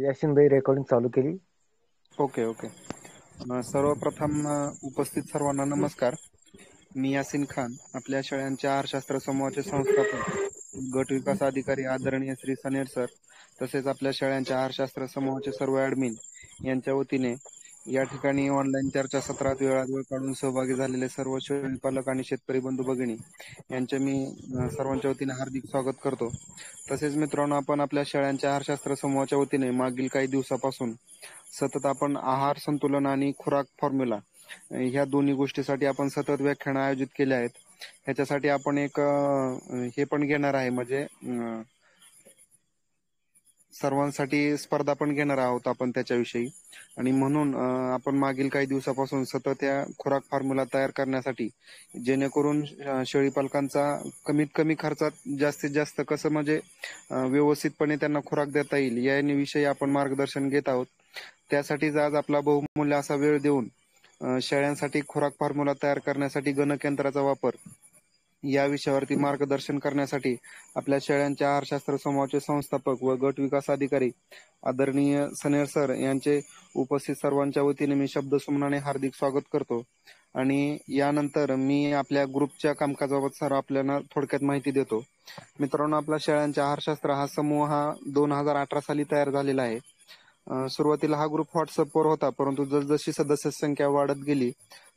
याशिनभाई recording चालू केली. Okay. सर्वप्रथम उपस्थित सर्वांना नमस्कार. मी यासिन खान, आपल्या शाळांच्या आहारशास्त्र समूहाचे संस्थापक, गट विकास अधिकारी आदरणीय श्री सनेर सर, तसेच आपल्या शाळांच्या आहारशास्त्र समूहाचे सर्व ऍडमिन यांच्या वतीने या ठिकाणी ऑनलाईन चर्चासत्रात वेळात वेळ काढून सहभागी झालेले सर्व शेळी पालक आणि शेतकरी बंधू भगिनी यांचे मी सर्वांच्या वतीने हार्दिक स्वागत करतो. तसेच मित्रांनो, आपण आपल्या शाळांच्या आहारशास्त्र समूहाच्या वतीने मागील काही दिवसापासून सतत आपण आहार संतुलन आणि खुराक फॉर्म्युला ह्या दोन्ही गोष्टीसाठी आपण सतत व्याख्यान आयोजित केले आहेत. ह्याच्यासाठी आपण एक हे पण घेणार आहे, म्हणजे सर्वांसाठी स्पर्धा पण घेणार आहोत आपण त्याच्याविषयी. आणि म्हणून आपण मागील काही दिवसापासून सतत या खुराक फॉर्म्युला तयार करण्यासाठी, जेणेकरून शेळी पालकांचा कमीत कमी खर्चात जास्तीत जास्त कसं म्हणजे व्यवस्थितपणे त्यांना खुराक देता येईल या विषयी आपण मार्गदर्शन घेत आहोत. त्यासाठीच आज आपला बहुमूल्य असा वेळ देऊन शेळ्यांसाठी खुराक फॉर्म्युला तयार करण्यासाठी गणकयंत्राचा वापर या विषयावरती मार्गदर्शन करण्यासाठी आपल्या शेळ्यांच्या आहारशास्त्र समूहाचे संस्थापक व गट विकास अधिकारी आदरणीय सनेर सर यांचे उपस्थित सर्वांच्या वतीने मी शब्दसुमनाने हार्दिक स्वागत करतो. आणि यानंतर मी आपल्या ग्रुपच्या कामकाजाबाबत सर आपल्याला थोडक्यात माहिती देतो. मित्रांनो, आपल्या शेळ्यांच्या आहारशास्त्र हा समूह हा 2018 साली तयार झालेला आहे. सुरुवातीला हा ग्रुप व्हॉट्सअपवर होता, परंतु जसजशी सदस्य संख्या वाढत गेली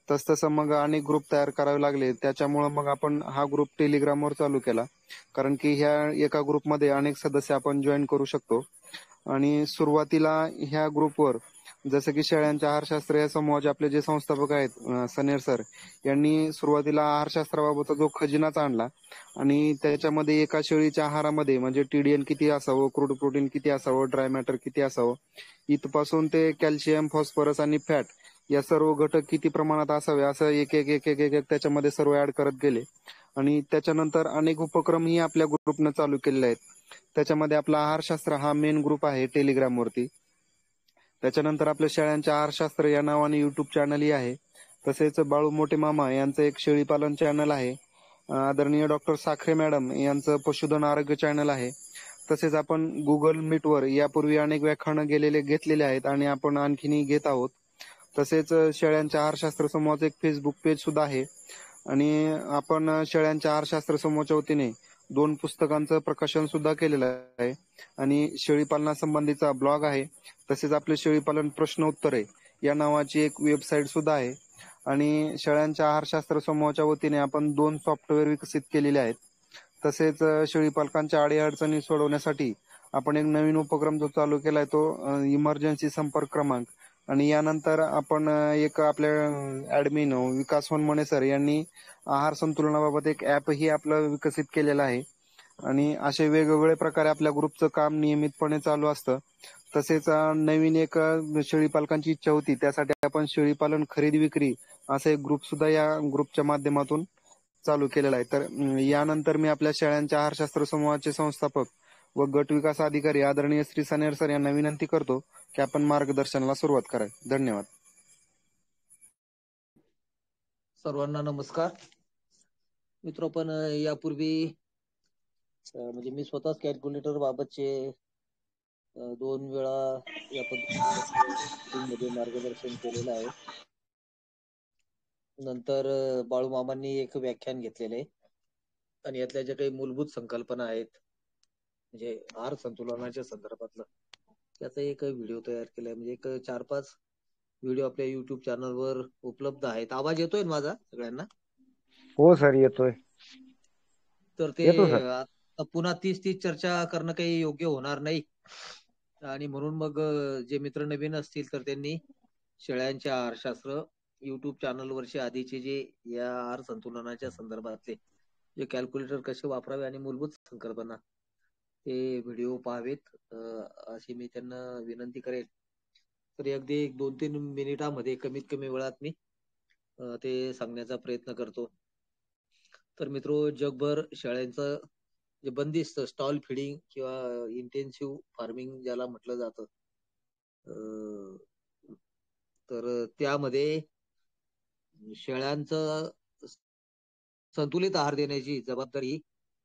तसतसं मग अनेक ग्रुप तयार करावे लागले. त्याच्यामुळे मग आपण हा ग्रुप टेलिग्रामवर चालू केला, कारण की ह्या एका ग्रुपमध्ये अनेक सदस्य आपण जॉईन करू शकतो. आणि सुरुवातीला ह्या ग्रुपवर जसं की शेळ्यांच्या आहारशास्त्र या समूहाचे आपले जे संस्थापक आहेत सनेर सर यांनी सुरुवातीला आहारशास्त्राबाबतचा जो खजिनाच आणला आणि त्याच्यामध्ये एका शेळीच्या आहारामध्ये म्हणजे TDN किती असावं, क्रूड प्रोटीन किती असावं, ड्राय मॅटर किती असावं, इथपासून ते कॅल्शियम, फॉस्फरस आणि फॅट या सर्व घटक किती प्रमाणात असावे असं एक एक एक एक एक त्याच्यामध्ये सर्व ऍड करत गेले. आणि त्याच्यानंतर अनेक उपक्रमही आपल्या ग्रुपनं चालू केलेले आहेत. त्याच्यामध्ये आपला आहारशास्त्र हा मेन ग्रुप आहे टेलिग्रामवरती. त्याच्यानंतर आपल्या शेळ्यांच्या आहारशास्त्र या नावाने युट्यूब चॅनलही आहे. तसेच बाळू मोठे मामा यांचं एक शेळीपालन चॅनल आहे. आदरणीय डॉक्टर साखरे मॅडम यांचं पशुधन आरोग्य चॅनल आहे. तसेच आपण गुगल मीटवर यापूर्वी अनेक व्याख्यानं घेतलेले आहेत आणि आपण आणखीनही घेत आहोत. तसेच शेळ्यांच्या आहारशास्त्र समूहाचं एक फेसबुक पेज सुद्धा आहे. आणि आपण शेळ्यांच्या आहारशास्त्र समूहाच्या वतीने 2 पुस्तकांचं प्रकाशन सुद्धा केलेलं आहे. आणि शेळीपालनासंबंधीचा ब्लॉग आहे. तसेच आपले शेळीपालन प्रश्न उत्तरे या नावाची एक वेबसाईट सुद्धा आहे. आणि शेळ्यांच्या आहारशास्त्र समूहाच्या वतीने आपण 2 सॉफ्टवेअर विकसित केलेले आहेत. तसेच शेळीपालकांच्या अडीअडचणी सोडवण्यासाठी आपण एक नवीन उपक्रम जो चालू केलाय तो इमर्जन्सी संपर्क क्रमांक. आणि यानंतर आपण एक आपल्या ऍडमिन विकास वनमणे सर यांनी आहार संतुलनाबाबत एक ऍपही आपलं विकसित केलेलं आहे. आणि असे वेगवेगळे प्रकारे आपल्या ग्रुपचं काम नियमितपणे चालू असतं. तसेच नवीन एक शेळीपालकांची इच्छा होती, त्यासाठी आपण शेळीपालन खरेदी विक्री असा एक ग्रुप सुद्धा या ग्रुपच्या माध्यमातून चालू केलेला आहे. तर यानंतर मी आपल्या शेळ्यांच्या आहारशास्त्र समूहाचे संस्थापक व गट विकास अधिकारी आदरणीय श्री सनेर सर यांना विनंती करतो की आपण मार्गदर्शनाला सुरुवात करावी. धन्यवाद. सर्वांना नमस्कार. मित्र, पण यापूर्वी म्हणजे मी स्वतःच कॅल्क्युलेटर बाबतचे 2 वेळा या पद्धतीने मार्गदर्शन केलेलं आहे. नंतर बाळू मामांनी एक व्याख्यान घेतलेलं आहे आणि यातल्या ज्या काही मूलभूत संकल्पना आहेत म्हणजे आहार संतुलनाच्या संदर्भातलं त्याचा एक व्हिडिओ तयार केलाय. म्हणजे एक 4-5 व्हिडिओ आपल्या युट्यूब चॅनलवर उपलब्ध आहेत. आवाज येतोय ना माझा सगळ्यांना? हो सर, येतोय. तर ते येतो सर. आता पुन्हा तीच चर्चा करणं काही योग्य होणार नाही आणि म्हणून मग जे मित्र नवीन असतील तर त्यांनी शेळ्यांच्या आहारशास्त्र युट्यूब चॅनलवरचे आधीचे जे या आहार संतुलनाच्या संदर्भातले जे कॅल्क्युलेटर कसे वापरावे आणि मूलभूत संकल्पना ते व्हिडिओ पाहावेत अशी मी त्यांना विनंती करेन. तर अगदी 1-2-3 मिनिटामध्ये कमीत कमी वेळात मी ते सांगण्याचा प्रयत्न करतो. तर मित्रो, जगभर शेळ्यांचं जे बंदिस्त स्टॉल फिडिंग किंवा इंटेन्सिव्ह फार्मिंग ज्याला म्हटलं जातं, तर त्यामध्ये शेळ्यांचं संतुलित आहार देण्याची जबाबदारी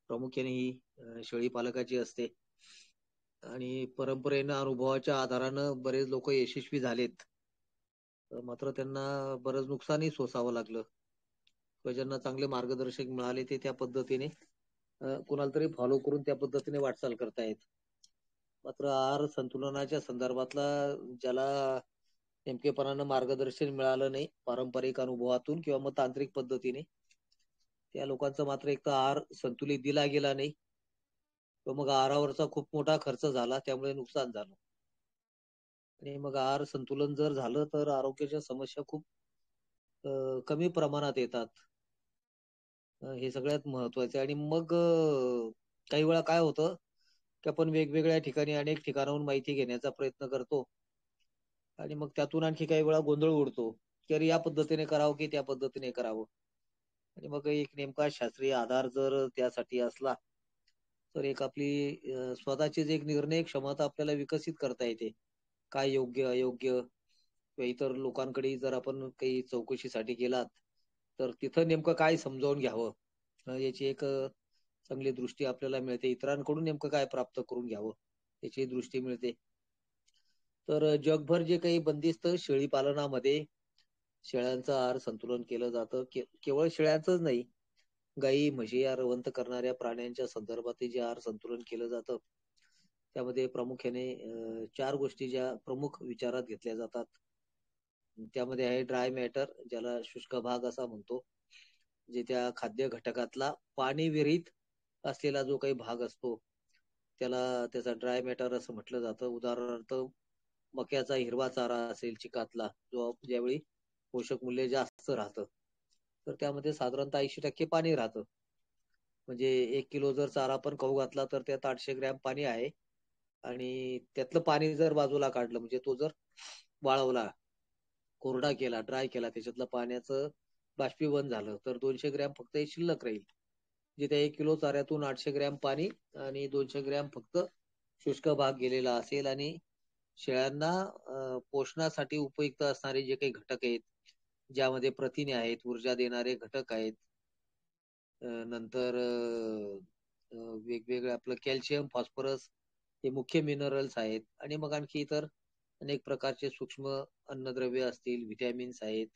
प्रामुख्याने ही शेळी पालकाची असते. आणि परंपरेनं अनुभवाच्या आधारानं बरेच लोक यशस्वी झालेत. मात्र त्यांना बरंच नुकसानही सोसावं लागलं. किंवा ज्यांना चांगले मार्गदर्शक मिळाले ते त्या पद्धतीने कुणाला तरी फॉलो करून त्या पद्धतीने वाटचाल करतायत. मात्र आहार संतुलनाच्या संदर्भातला ज्याला नेमकेपणानं मार्गदर्शन मिळालं नाही पारंपरिक अनुभवातून किंवा मग तांत्रिक पद्धतीने, त्या लोकांचा मात्र एक तर आहार संतुलित दिला गेला नाही, किंवा मग आहारावरचा खूप मोठा खर्च झाला, त्यामुळे नुकसान झालं. आणि मग आहार संतुलन जर झालं तर आरोग्याच्या समस्या खूप कमी प्रमाणात येतात. हे सगळ्यात महत्वाचं आहे. आणि मग काही वेळा काय होतं की आपण वेगवेगळ्या ठिकाणी अनेक ठिकाणाहून माहिती घेण्याचा प्रयत्न करतो आणि मग त्यातून आणखी काही वेळा गोंधळ उडतो की अरे या पद्धतीने करावं की त्या पद्धतीने करावं. आणि मग एक नेमका शास्त्रीय आधार जर त्यासाठी असला तर एक आपली स्वतःचीच एक निर्णय क्षमता आपल्याला विकसित करता येते. काय योग्य अयोग्य किंवा इतर लोकांकडे जर आपण काही चौकशीसाठी गेलात तर तिथं नेमकं काय समजावून घ्यावं, याची एक चांगली दृष्टी आपल्याला मिळते. इतरांकडून नेमकं काय प्राप्त करून घ्यावं याची दृष्टी मिळते. तर जगभर जे काही बंदिस्त शेळी पालनामध्ये शेळ्यांचं आहार संतुलन केलं जातं. केवळ शेळ्यांचंच नाही, गाई म्हशी या रवंथ करणाऱ्या प्राण्यांच्या संदर्भात जे आहार संतुलन केलं जातं त्यामध्ये प्रामुख्याने 4 गोष्टी ज्या प्रमुख विचारात घेतल्या जातात. त्यामध्ये आहे ड्राय मॅटर, ज्याला शुष्क भाग असा म्हणतो, जे त्या खाद्य घटकातला पाणी विरहित असलेला जो काही भाग असतो त्याला त्याचा ड्राय मॅटर असं म्हटलं जातं. उदाहरणार्थ मक्याचा हिरवा चारा असेल चिकातला, जो ज्यावेळी पोषक मूल्य जास्त राहतं तर त्यामध्ये साधारणतः 80% पाणी राहतं. म्हणजे 1 किलो जर चारा आपण खाऊ घातला तर त्यात 800 ग्रॅम पाणी आहे. आणि त्यातलं पाणी जर बाजूला काढलं म्हणजे तो जर वाळवला, कोरडा केला, ड्राय केला, त्याच्यातलं पाण्याचं बाष्पीभवन झालं तर 200 ग्रॅम फक्त हे शिल्लक राहील. जे त्या 1 किलो चाऱ्यातून 800 ग्रॅम पाणी आणि 200 ग्रॅम फक्त शुष्क भाग गेलेला असेल. आणि शेळ्यांना पोषणासाठी उपयुक्त असणारे जे काही घटक आहेत, ज्यामध्ये प्रथिने आहेत, ऊर्जा देणारे घटक आहेत, नंतर वेगवेगळे आपलं कॅल्शियम, फॉस्फरस हे मुख्य मिनरल्स आहेत. आणि मग आणखी इतर अनेक प्रकारचे सूक्ष्म अन्नद्रव्य असतील, व्हिटॅमिन्स आहेत.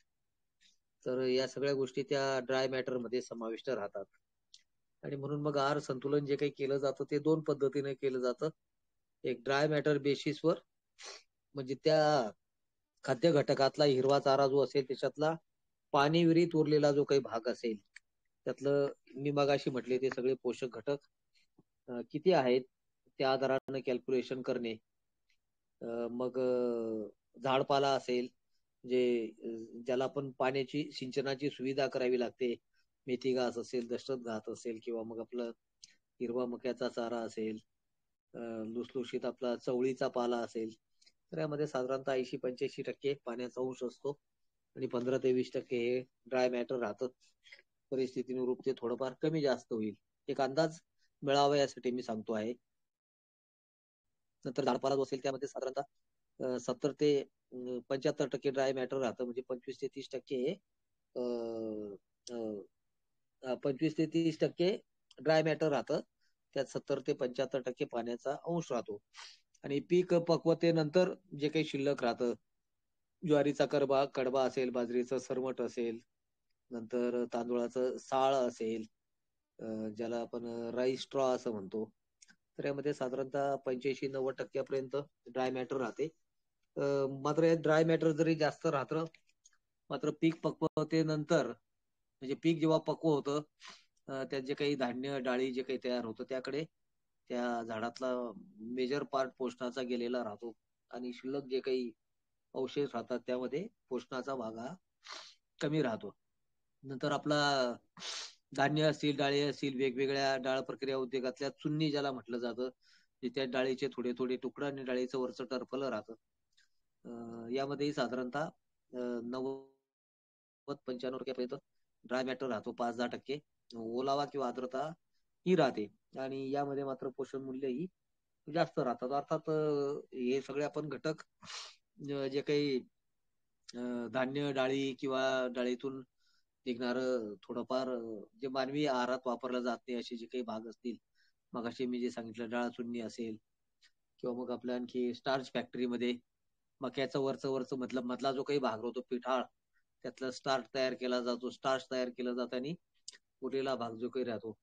तर या सगळ्या गोष्टी त्या ड्राय मॅटर मध्ये समाविष्ट राहतात. आणि म्हणून मग आहार संतुलन जे काही केलं जातं ते 2 पद्धतीने केलं जातं. एक ड्राय मॅटर बेसिसवर, म्हणजे त्या खाद्य घटकातला हिरवा चारा जो असेल त्याच्यातला पाणी विरहित उरलेला जो काही भाग असेल त्यातलं मी मगाशी म्हटले ते सगळे पोषक घटक किती आहेत त्या आधाराने कॅल्क्युलेशन करणे. मग झाडपाला असेल, जे ज्याला आपण पाण्याची सिंचनाची सुविधा करावी लागते, मेथी घास असेल, दशरथ घास असेल, किंवा मग आपलं हिरवा मक्याचा चारा असेल, लुसलुशीत आपला चवळीचा पाला असेल, तर यामध्ये साधारणतः 80-85% पाण्याचा अंश असतो आणि 15 ते 20% हे ड्राय मॅटर राहतं. परिस्थितीनुरूप ते थोडंफार कमी जास्त होईल, एक अंदाज मिळावा यासाठी मी सांगतो आहे. नंतर झाडपाला जो असेल त्यामध्ये साधारणतः 70 ते 75% ड्राय मॅटर राहतं. म्हणजे 25 ते 30% हे 25 ते 30% ड्राय मॅटर राहतं. त्यात 70 ते 75% पाण्याचा अंश राहतो. आणि पीक पक्वतेनंतर जे काही शिल्लक राहतं, ज्वारीचा कडबा असेल, बाजरीचं सरमट असेल, नंतर तांदूळाचं साळ असेल, ज्याला आपण राईस स्ट्रॉ असं म्हणतो, तर यामध्ये साधारणतः 85-90% पर्यंत ड्राय मॅटर राहते. मात्र यात ड्राय मॅटर जरी जास्त राहतं, मात्र पीक पक्वतेनंतर म्हणजे पीक जेव्हा पक्व होतं त्यात जे काही धान्य डाळी जे काही तयार होतं त्याकडे त्या झाडातला मेजर पार्ट पोषणाचा गेलेला राहतो. आणि शिल्लक जे काही अवशेष राहतात त्यामध्ये पोषणाचा भाग हा कमी राहतो. नंतर आपला धान्य असतील, डाळी असतील, वेगवेगळ्या डाळ प्रक्रिया उद्योगातल्या चुन्नी ज्याला म्हटलं जातं, जे त्या डाळीचे थोडे थोडे तुकडं आणि डाळीचं वरचं टरफलं राहतं. यामध्येही साधारणतः 90-95% पर्यंत ड्राय मॅटर राहतो. 5-10% ओलावा किंवा आर्द्रता ही राहते. आणि यामध्ये मात्र पोषण मूल्य ही जास्त राहतात. अर्थात हे सगळे आपण घटक जे काही धान्य, डाळी किंवा डाळीतून निघणारं थोडंफार जे मानवी आहारात वापरलं जात नाही असे जे काही भाग असतील, मगाशी मी जे सांगितलं डाळ चुन्नी असेल, किंवा मग आपल्या आणखी स्टार्च फॅक्टरीमध्ये मक्याचा वरचा मधला जो काही भाग होतो पिठाळ, त्यातला स्टार्च तयार केला जातो, स्टार्च तयार केलं जातं आणि उरलेला भाग जो काही राहतो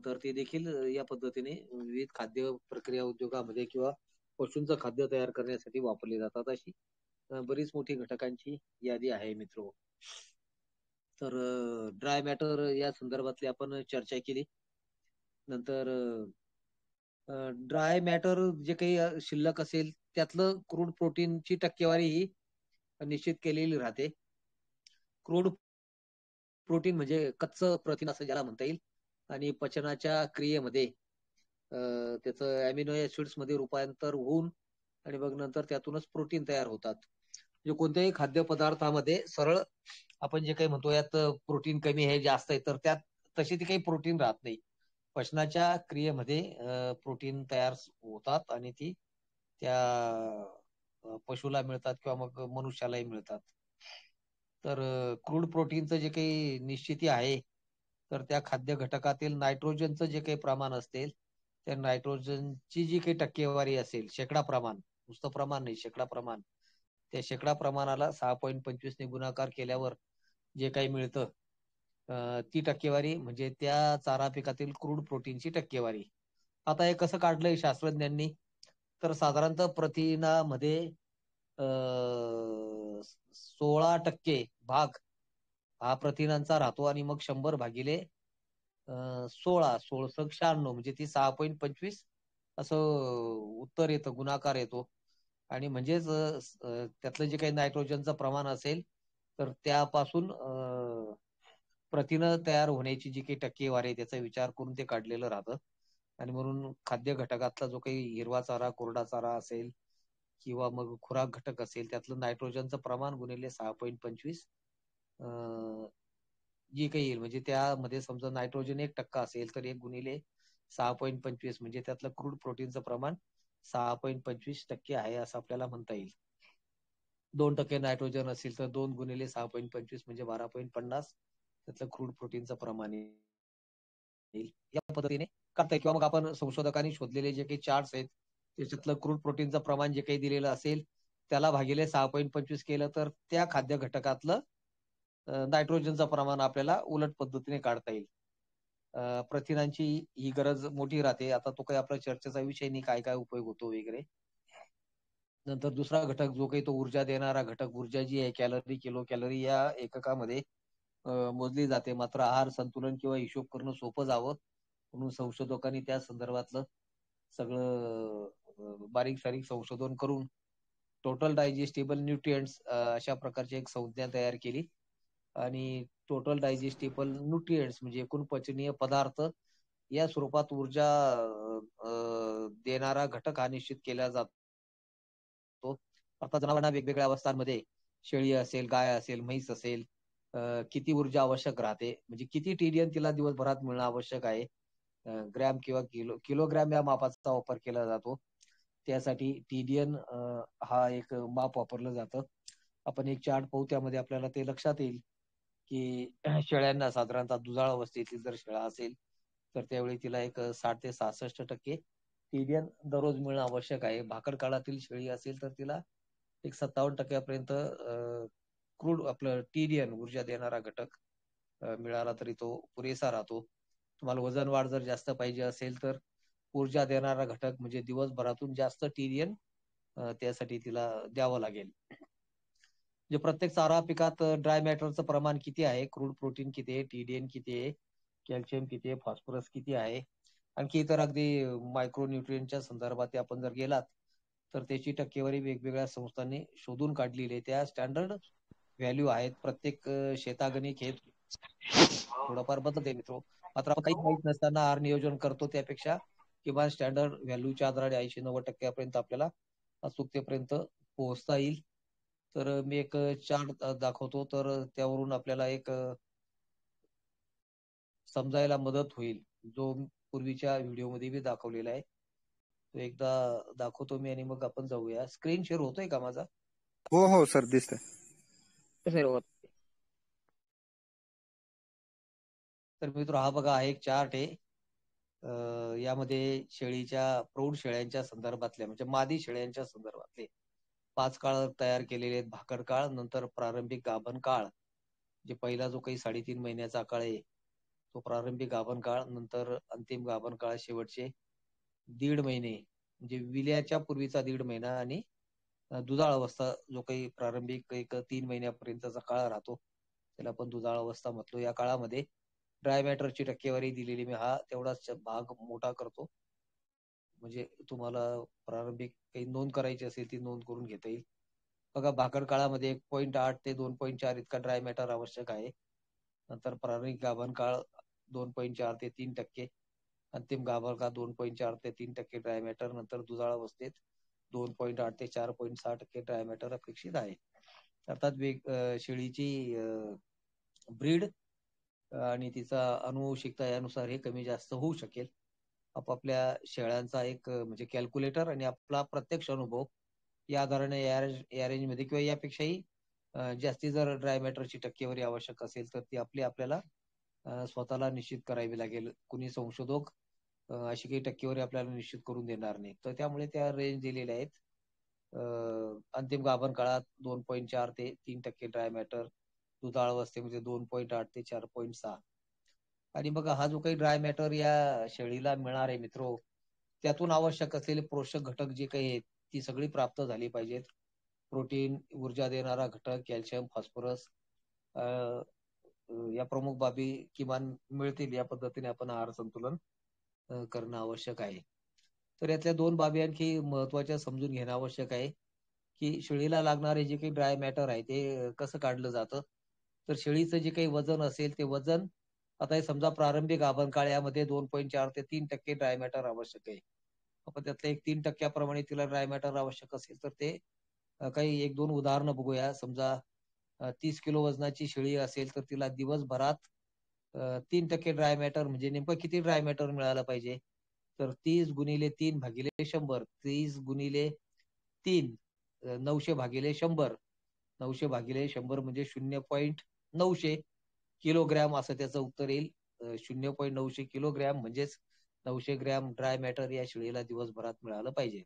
तर ते देखील या पद्धतीने विविध खाद्य प्रक्रिया उद्योगामध्ये किंवा पशूंचं खाद्य तयार करण्यासाठी वापरले जातात. अशी बरीच मोठी घटकांची यादी आहे मित्र. तर ड्राय मॅटर या संदर्भातली आपण चर्चा केली. नंतर ड्राय मॅटर जे काही शिल्लक असेल त्यातलं क्रूड प्रोटीनची टक्केवारी ही निश्चित केलेली राहते. क्रूड प्रोटीन म्हणजे कच्चं प्रथिन असं ज्याला म्हणता येईल आणि पचनाच्या क्रियेमध्ये त्याचं अॅमिनो ऍसिड्स मध्ये रूपांतर होऊन आणि मग नंतर त्यातूनच प्रोटीन तयार होतात. म्हणजे कोणत्याही खाद्यपदार्थामध्ये सरळ आपण जे काही म्हणतो यात प्रोटीन कमी आहे जास्त आहे तर त्यात तशी ती काही प्रोटीन राहत नाही. पचनाच्या क्रियेमध्ये प्रोटीन तयार होतात आणि ती त्या पशुला मिळतात किंवा मग मनुष्यालाही मिळतात. तर क्रूड प्रोटीनचं जे काही निश्चिती आहे तर त्या खाद्य घटकातील नायट्रोजनचं जे काही प्रमाण असेल त्या नायट्रोजनची जी काही टक्केवारी असेल शेकडा प्रमाण, नुसतं प्रमाण नाही शेकडा प्रमाण, त्या शेकडा प्रमाणाला 6.25 ने गुणाकार केल्यावर जे काही मिळतं ती टक्केवारी म्हणजे त्या चारा पिकातील क्रूड प्रोटीनची टक्केवारी. आता हे कसं काढलंय शास्त्रज्ञांनी तर साधारणतः प्रथिनामध्ये 16% भाग हा प्रथिनांचा राहतो आणि मग 100 भागिले 16 म्हणजे ती 6.25 असं उत्तर येतं, गुणाकार येतो. आणि म्हणजेच त्यातलं जे काही नायट्रोजनचं प्रमाण असेल तर त्यापासून प्रथिनं तयार होण्याची जी काही टक्केवारी आहे त्याचा विचार करून ते काढलेलं राहतं. आणि म्हणून खाद्य घटकातला जो काही हिरवा चारा, कोरडा चारा असेल किंवा मग खुराक घटक असेल त्यातलं नायट्रोजनचं प्रमाण गुणिले 6.25 जी काही येईल म्हणजे त्यामध्ये समजा नायट्रोजन 1% असेल तर 1 गुणिले 6.25 म्हणजे त्यातलं क्रूड प्रोटीनचं प्रमाण 6.25% आहे असं आपल्याला म्हणता येईल. 2% नायट्रोजन असेल तर 2 गुणिले 6.25 म्हणजे 12.50 त्यातलं क्रूड प्रोटीनचं प्रमाण येईल. या पद्धतीने करता येईल किंवा मग आपण संशोधकांनी शोधलेले जे काही चार्ट्स आहेत त्याच्यातलं क्रूड प्रोटीनचं प्रमाण जे काही दिलेलं असेल त्याला भागिले 6.25 केलं तर त्या खाद्य घटकातलं नायट्रोजनचं प्रमाण आपल्याला उलट पद्धतीने काढता येईल. प्रथिनांची ही गरज मोठी राहते. आता तो काही आपल्या चर्चेचा विषय नाही काय काय उपयोग होतो वगैरे. नंतर दुसरा घटक जो काही तो ऊर्जा देणारा घटक, ऊर्जा जी आहे कॅलरी, किलो कॅलरी या एककामध्ये मोजली जाते. मात्र आहार संतुलन किंवा हिशोब करणं सोपं जावं म्हणून संशोधकांनी त्या संदर्भातलं सगळं बारीक सारीक संशोधन करून टोटल डायजेस्टिबल न्यूट्रिएंट्स अशा प्रकारची एक संज्ञा तयार केली आणि टोटल डायजेस्टिबल न्यूट्रिएंट्स म्हणजे एकूण पचनीय पदार्थ या स्वरूपात ऊर्जा देणारा घटक हा निश्चित केला जातो. आता जनावरांना वेगवेगळ्या अवस्थांमध्ये शेळी असेल, गाय असेल, म्हैस असेल किती ऊर्जा आवश्यक राहते म्हणजे किती टीडीएन तिला दिवसभरात मिळणं आवश्यक आहे. ग्रॅम किंवा किलोग्रॅम या मापाचा वापर केला जातो. त्यासाठी टीडीएन हा एक माप वापरलं जातं. आपण एक चार्ट पाहू त्यामध्ये आपल्याला ते लक्षात येईल की शेळ्यांना साधारणतः दुधाळ अवस्थेतील जर शेळा असेल तर त्यावेळी तिला एक 60 ते 66% टीडीएन दररोज मिळणं आवश्यक आहे. भाकड काळातील शेळी असेल तर तिला एक 57% क्रूड आपलं टीडीएन ऊर्जा देणारा घटक मिळाला तरी तो पुरेसा राहतो. तुम्हाला वजन वाढ जर जास्त पाहिजे असेल तर ऊर्जा देणारा घटक म्हणजे दिवसभरातून जास्त टीडीएन त्यासाठी तिला द्यावं लागेल. म्हणजे प्रत्येक चारा पिकात ड्राय मॅटरचं प्रमाण किती आहे, क्रूड प्रोटीन किती आहे, टीडीएन किती आहे, कॅल्शियम किती आहे, फॉस्फरस किती आहे, आणखी इतर अगदी मायक्रोन्यूट्रियनच्या संदर्भात आपण जर गेलात तर त्याची टक्केवारी वेगवेगळ्या संस्थांनी शोधून काढलेली आहे. त्या स्टँडर्ड व्हॅल्यू आहेत. प्रत्येक शेतागणिक हे थोडंफार बदलते मित्र. मात्र आपण काही माहित नसताना आहार नियोजन करतो त्यापेक्षा किंवा स्टँडर्ड व्हॅल्यूच्या आधारे 80-90% पर्यंत आपल्याला अचूकतेपर्यंत पोहोचता येईल. तर मी एक चार्ट दाखवतो तर त्यावरून आपल्याला एक समजायला मदत होईल. जो पूर्वीच्या व्हिडिओमध्ये मी दाखवलेला आहे. तो एकदा दाखवतो मी आणि मग आपण जाऊया. स्क्रीन शेअर होतोय का माझा? हो हो सर दिसतंय. तर मित्र हा बघा हा एक चार्ट आहे यामध्ये प्रौढ शेळ्यांच्या संदर्भातल्या म्हणजे मादी शेळ्यांच्या संदर्भातले 5 काळ तयार केलेले आहेत. भाकड काळ, नंतर प्रारंभिक गाभण काळ, जे पहिला जो काही 3.5 महिन्याचा काळ आहे तो प्रारंभिक गाभण काळ, नंतर अंतिम गाभण काळ, शेवटचे 1.5 महिने म्हणजे विल्याच्या पूर्वीचा 1.5 महिना आणि दुधाळ अवस्था जो काही प्रारंभिक एक 3 महिन्यापर्यंतचा काळ राहतो त्याला आपण दुधाळ अवस्था म्हटलो. या काळामध्ये ड्राय मॅटरची टक्केवारी दिलेली मी हा तेवढाच भाग मोठा करतो. म्हणजे तुम्हाला प्रारंभिक काही नोंद करायची असेल ती नोंद करून घेता येईल. बघा, भाकड काळामध्ये 1.8 ते 2.4 इतका ड्राय मॅटर आवश्यक आहे. नंतर प्रारंभिक गाभण काळ 2.4 ते 3%, अंतिम गाभण काळ 2.4 ते 3% ड्राय मॅटर, नंतर दुधाळ अवस्थेत 2.8 ते 4.6% ड्राय मॅटर अपेक्षित आहे. अर्थात शेळीची ब्रीड आणि तिचा अनुवंशिकता यानुसार हे कमी जास्त होऊ शकेल. आपापल्या शेळ्यांचा एक म्हणजे कॅल्क्युलेटर आणि आपला प्रत्यक्ष अनुभव या आधाराने या रेंजमध्ये किंवा यापेक्षाही जास्ती जर ड्राय मॅटरची टक्केवारी आवश्यक असेल तर ती आपल्याला स्वतःला निश्चित करावी लागेल. कुणी संशोधक अशी काही टक्केवारी आपल्याला निश्चित करून देणार नाही. तर त्यामुळे त्या रेंज दिलेल्या आहेत. अंतिम गाभण काळात 2.4 ते 3% ड्राय मॅटर, दुधाळ अवस्थेमध्ये 2.8 ते 4.6. आणि बघा, हा जो काही ड्राय मॅटर या शेळीला मिळणार आहे मित्रो, त्यातून आवश्यक असलेले पोषक घटक जे काही आहेत ती सगळी प्राप्त झाली पाहिजेत. प्रोटीन, ऊर्जा देणारा घटक, कॅल्शियम, फॉस्फरस या प्रमुख बाबी किमान मिळतील या पद्धतीने आपण आहार संतुलन करणं आवश्यक आहे. तर यातल्या 2 बाबी आणखी महत्वाच्या समजून घेणं आवश्यक आहे, की शेळीला लागणारे जे काही ड्राय मॅटर आहे ते कसं काढलं जातं. तर शेळीचं जे काही वजन असेल ते वजन, आता हे समजा प्रारंभिक गाभण काळ यामध्ये 2.4 ते 3% ड्राय मॅटर आवश्यक आहे. आपण त्यातलं एक 3% तिला ड्राय मॅटर आवश्यक असेल तर ते काही 1-2 उदाहरणं बघूया. समजा 30 किलो वजनाची शेळी असेल तर तिला दिवसभरात 3% ड्राय मॅटर म्हणजे नेमकं किती ड्राय मॅटर मिळालं पाहिजे? तर 30 गुणिले 3 भागिले 100, 30 गुणिले 3 900 भागिले 100, 900 भागिले 100 म्हणजे 0.900 किलोग्रॅम असं त्याचं उत्तर येईल. 0.900 किलोग्रॅम म्हणजेच 900 ग्रॅम ड्राय मॅटर या शेळीला दिवसभरात मिळालं पाहिजे.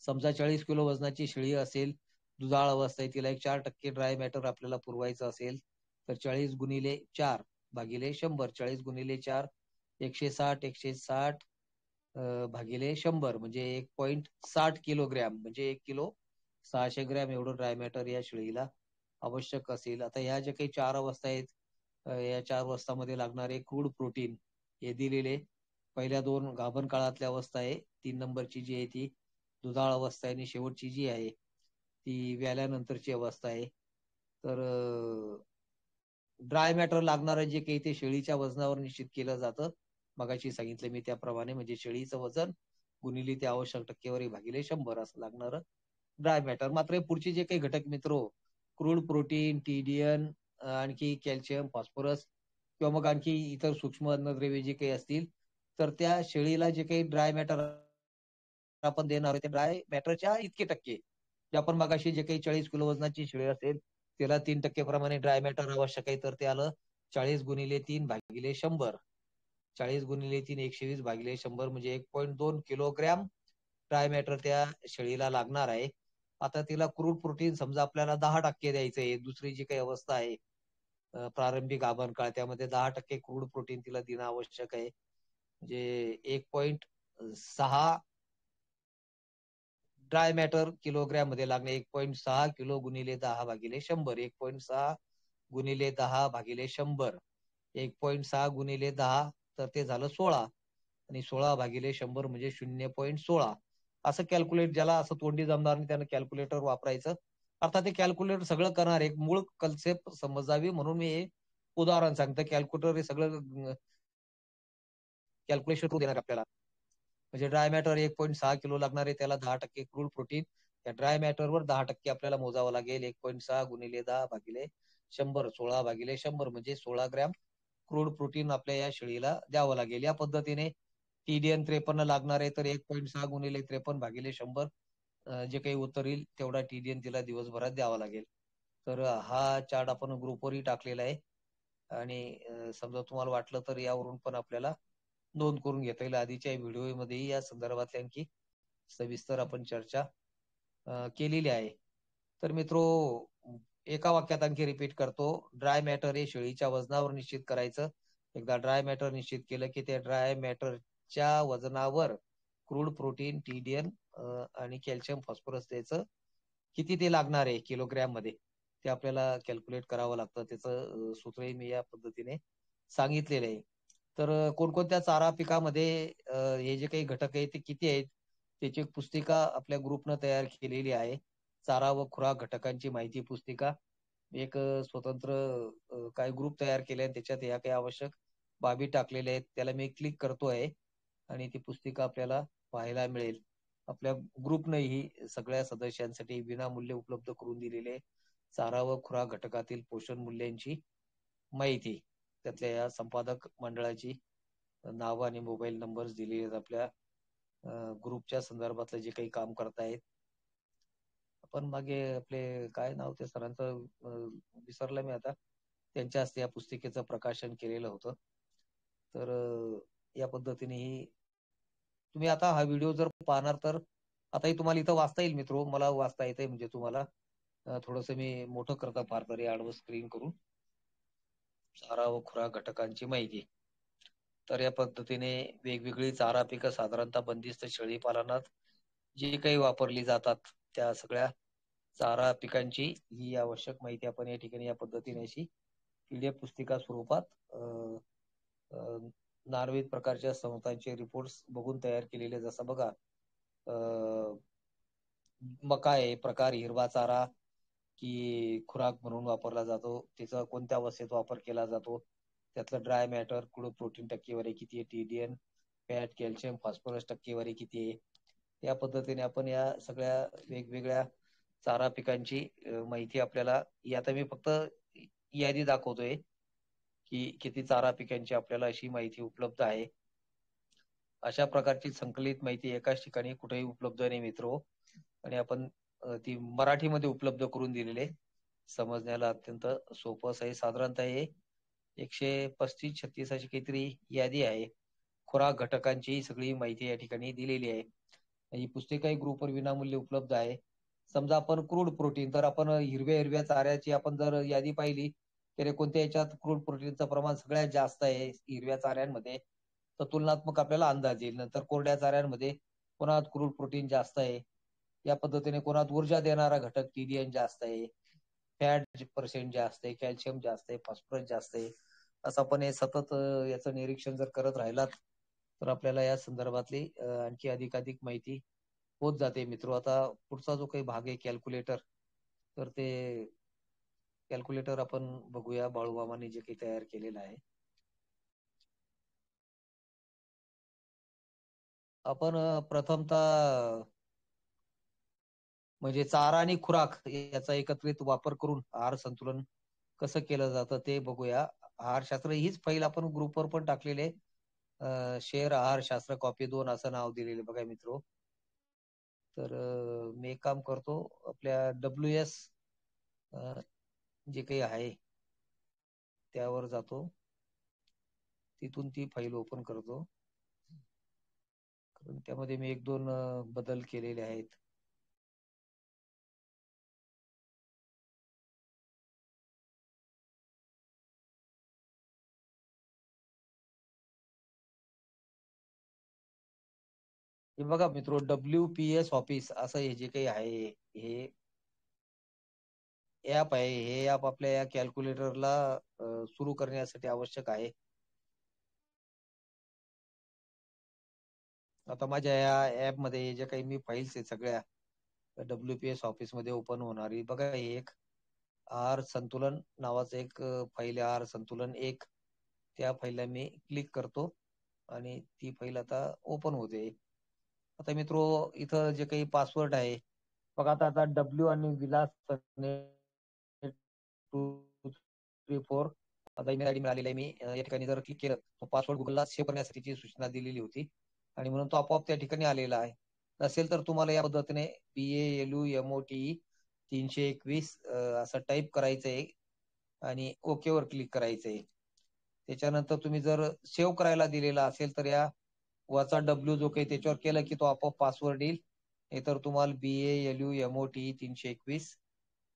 समजा 40 किलो वजनाची शेळी असेल, दुधाळ अवस्था आहे, तिला एक 4% ड्राय मॅटर आपल्याला पुरवायचं असेल तर 40 गुणिले 4 भागिले 100, 40 गुणिले 4 160 भागिले 100 म्हणजे 1.60 किलोग्रॅम म्हणजे 1 किलो 600 ग्रॅम एवढं ड्राय मॅटर या शेळीला आवश्यक असेल. आता ह्या ज्या काही 4 अवस्था आहेत, या 4 अवस्थामध्ये लागणारे क्रूड प्रोटीन हे दिलेले. पहिल्या 2 गाभण काळातल्या अवस्था आहे, 3 नंबरची जी आहे ती दुधाळ अवस्था आहे आणि शेवटची जी आहे ती व्याल्यानंतरची अवस्था आहे. तर ड्राय मॅटर लागणारं जे काही ते शेळीच्या वजनावर निश्चित केलं जातं. मगाशी सांगितलं मी त्याप्रमाणे, म्हणजे शेळीचं वजन गुणिले ते आवश्यक टक्केवारी भागिले 100 असं लागणारं ड्राय मॅटर. मात्र हे पुढचे जे काही घटक मित्रो, क्रूड प्रोटीन, टीडीएन, आणखी कॅल्शियम, फॉस्फरस किंवा मग आणखी इतर सूक्ष्म अन्नद्रव्ये जे काही असतील, तर त्या शेळीला जे काही ड्राय मॅटर आपण देणार आहे, त्या ड्राय मॅटरच्या इतके टक्के, जे आपण मगाशी जे काही 40 किलो वजनाची शेळी असेल त्याला 3% प्रमाणे ड्राय मॅटर आवश्यक आहे, तर ते आलं 40 गुणिले 3 भागिले 100. 40 गुणिले 3 120 भागिले 100 म्हणजे 1.2 किलोग्रॅम ड्राय मॅटर त्या शेळीला लागणार आहे. आता तिला क्रूड प्रोटीन समजा आपल्याला 10% द्यायचं आहे. दुसरी जी काही अवस्था आहे प्रारंभिक गाभण काळ, त्यामध्ये 10% क्रूड प्रोटीन तिला देणं आवश्यक आहे. म्हणजे 1.6 ड्राय मॅटर किलोग्रॅम मध्ये लागणे. 1.6 किलो गुणिले 10 भागिले 100, 1.6 गुणिले 10 भागिले 100, 1.6 गुणिले 10 तर ते झालं 16 आणि 16 भागिले 100 म्हणजे 0.16. असं कॅल्क्युलेट, ज्याला असं तोंडी जमणार नाही त्यानं कॅल्क्युलेटर वापरायचं. अर्थात ते कॅल्क्युलेटर सगळं करणार, एक मूळ कन्सेप्ट समजावी म्हणून मी हे उदाहरण सांगतो. कॅल्क्युलेटर हे सगळं कॅल्क्युलेशन देणार आपल्याला. म्हणजे ड्राय मॅटर 1.6 किलो लागणार आहे, त्याला 10% क्रूड प्रोटीन, त्या ड्राय मॅटरवर 10% आपल्याला मोजावं लागेल. 1.6 गुणिले 10 भागिले 100, 16 भागिले 100 म्हणजे 16 ग्रॅम क्रूड प्रोटीन आपल्या या शेळीला द्यावं लागेल. या पद्धतीने टीडीएन 53 लागणार आहे, तर 1.6 गुणिले 53 भागिले 100 जे काही उत्तर येईल तेवढा टीडीएन तिला दिवसभरात द्यावा लागेल. तर हा चार्ट आपण ग्रुपवरही टाकलेला आहे आणि समजा तुम्हाला वाटलं तर यावरून पण आपल्याला नोंद करून घेता येईल. आधीच्या व्हिडिओमध्येही या संदर्भातली आणखी सविस्तर आपण चर्चा केलेली आहे. तर मित्रो, एका वाक्यात आणखी रिपीट करतो. ड्राय मॅटर हे शेळीच्या वजनावर निश्चित करायचं. एकदा ड्राय मॅटर निश्चित केलं की त्या ड्राय मॅटरच्या वजनावर क्रूड प्रोटीन, TDN आणि कॅल्शियम, फॉस्फरस द्यायचं. किती ते लागणार आहे किलोग्रॅम मध्ये ते आपल्याला कॅल्क्युलेट करावं लागतं. त्याचं सूत्रही मी या पद्धतीने सांगितलेलं आहे. तर कोणकोणत्या चारा पिकामध्ये हे जे काही घटक आहेत ते किती आहेत त्याची एक पुस्तिका आपल्या ग्रुपनं तयार केलेली आहे. चारा व खुराक घटकांची माहिती पुस्तिका एक स्वतंत्र काही ग्रुप तयार केले आणि त्याच्यात ह्या काही आवश्यक बाबी टाकलेल्या आहेत. त्याला मी क्लिक करतोय आणि ती पुस्तिका आपल्याला पाहायला मिळेल. आपल्या ग्रुपने ही सगळ्या सदस्यांसाठी विनामूल्य उपलब्ध करून दिलेले चारा व खुराक घटकातील पोषण मूल्यांची माहिती, त्यातल्या या संपादक मंडळाची नाव आणि मोबाईल नंबर दिलेले आहेत आपल्या ग्रुपच्या संदर्भातलं जे काही काम करतायत. आपण मागे आपले काय नाव ते सरांचं विसरलं मी आता, त्यांच्या हस्ते या पुस्तिकेचं प्रकाशन केलेलं होतं. तर या पद्धतीने तुम्ही आता हा व्हिडिओ जर पाहणार तर आताही तुम्हाला इथं वाचता येईल मित्रो. मला वाचता येतंय म्हणजे तुम्हाला थोडंसं मी मोठं करता फार तरी आडवं स्क्रीन करून चारा व खुराक घटकांची माहिती. तर या पद्धतीने वेगवेगळी चारा पिकं साधारणतः बंदिस्त शेळी पालनात जी काही वापरली जातात त्या सगळ्या चारा पिकांची ही आवश्यक माहिती आपण या ठिकाणी या पद्धतीने अशी PDF पुस्तिका स्वरूपात नानाविध प्रकारच्या संस्थांचे रिपोर्ट्स बघून तयार केलेले. जसं बघा मका आहे प्रकार हिरवा चारा की खुराक म्हणून वापरला जातो, त्याचा कोणत्या अवस्थेत वापर केला जातो, त्यातलं ड्राय मॅटर, क्रूड प्रोटीन टक्केवारी किती आहे, TDN, फॅट, कॅल्शियम, फॉस्फरस टक्केवारी किती आहे. या पद्धतीने आपण या सगळ्या वेगवेगळ्या चारा पिकांची माहिती आपल्याला, आता मी फक्त यादी दाखवतोय की किती चारा पिकांची आपल्याला अशी माहिती उपलब्ध आहे. अशा प्रकारची संकलित माहिती एकाच ठिकाणी कुठेही उपलब्ध नाही मित्रो. आणि आपण ती मराठीमध्ये उपलब्ध करून दिलेले, समजण्याला अत्यंत सोपं आहे. साधारणतः हे 135-36 अशी काहीतरी यादी आहे. खुराक घटकांची सगळी माहिती या ठिकाणी दिलेली आहे. ही पुस्तिका ग्रुपवर विनामूल्य उपलब्ध आहे. समजा आपण क्रूड प्रोटीन, तर आपण हिरव्या चाऱ्याची आपण जर यादी पाहिली तर कोणत्या याच्यात क्रूड प्रोटीनचं प्रमाण सगळ्यात जास्त आहे हिरव्या चाऱ्यांमध्ये, तर तुलनात्मक आपल्याला अंदाज येईल. नंतर कोरड्या चाऱ्यांमध्ये कोणात क्रूड प्रोटीन जास्त आहे, या पद्धतीने कोणात ऊर्जा देणारा घटक TDN जास्त आहे, फॅट पर्सेंट जास्त आहे, कॅल्शियम जास्त आहे, फॉस्फरस जास्त आहे. असं आपण हे सतत याचं निरीक्षण जर करत राहिलात तर आपल्याला या संदर्भातली आणखी अधिकाधिक माहिती होत जाते मित्रो. आता पुढचा जो काही भाग आहे कॅल्क्युलेटर, तर ते कॅल्क्युलेटर आपण बघूया. बाळूमामाने जे काही तयार केलेलं आहे, आपण प्रथमतः म्हणजे चारा आणि खुराक याचा एकत्रित वापर करून आहार संतुलन कसं केलं जातं ते बघूया. आहारशास्त्र हीच फाईल आपण ग्रुपवर पण टाकलेले, शेअर आहारशास्त्र कॉपी 2 असं नाव दिलेलं बघा मित्रो. तर मी एक काम करतो, आपल्या WS जे काही आहे त्यावर जातो, तिथून ती फाईल ओपन करतो, कारण त्यामध्ये मी 1-2 बदल केलेले आहेत. हे बघा मित्रो, WPS ऑफिस असं हे जे काही आहे हे ऍप आहे. हे ऍप आपल्या या कॅल्क्युलेटरला सुरू करण्यासाठी आवश्यक आहे. आता माझ्या या ऍप मध्ये जे काही मी फाईल्स आहेत सगळ्या WPS ऑफिस मध्ये ओपन होणारी बघा, हे एक आहार संतुलन नावाचं एक फाईल आहे, आहार संतुलन 1. त्या फाईलला मी क्लिक करतो आणि ती फाईल आता ओपन होते. आता मित्रो इथं जे काही पासवर्ड आहे बघा, आता W आणि विलास 234 आता ईमेल आयडी मिळालेला आहे. मी या ठिकाणी जर क्लिक केलं तर पासवर्ड गुगलला सेव्ह करण्यासाठीची सूचना दिलेली होती आणि म्हणून तो आपोआप त्या ठिकाणी आलेला आहे. नसेल तर तुम्हाला या पद्धतीने BALUMOTE 321 असं टाईप करायचंय आणि ओके वर क्लिक करायचंय. त्याच्यानंतर तुम्ही जर सेव्ह करायला दिलेला असेल तर या वरचा डब्ल्यू जो काही त्याच्यावर केलं की तो आपोआप पासवर्ड येईल. नाहीतर तुम्हाला BALUMOT 321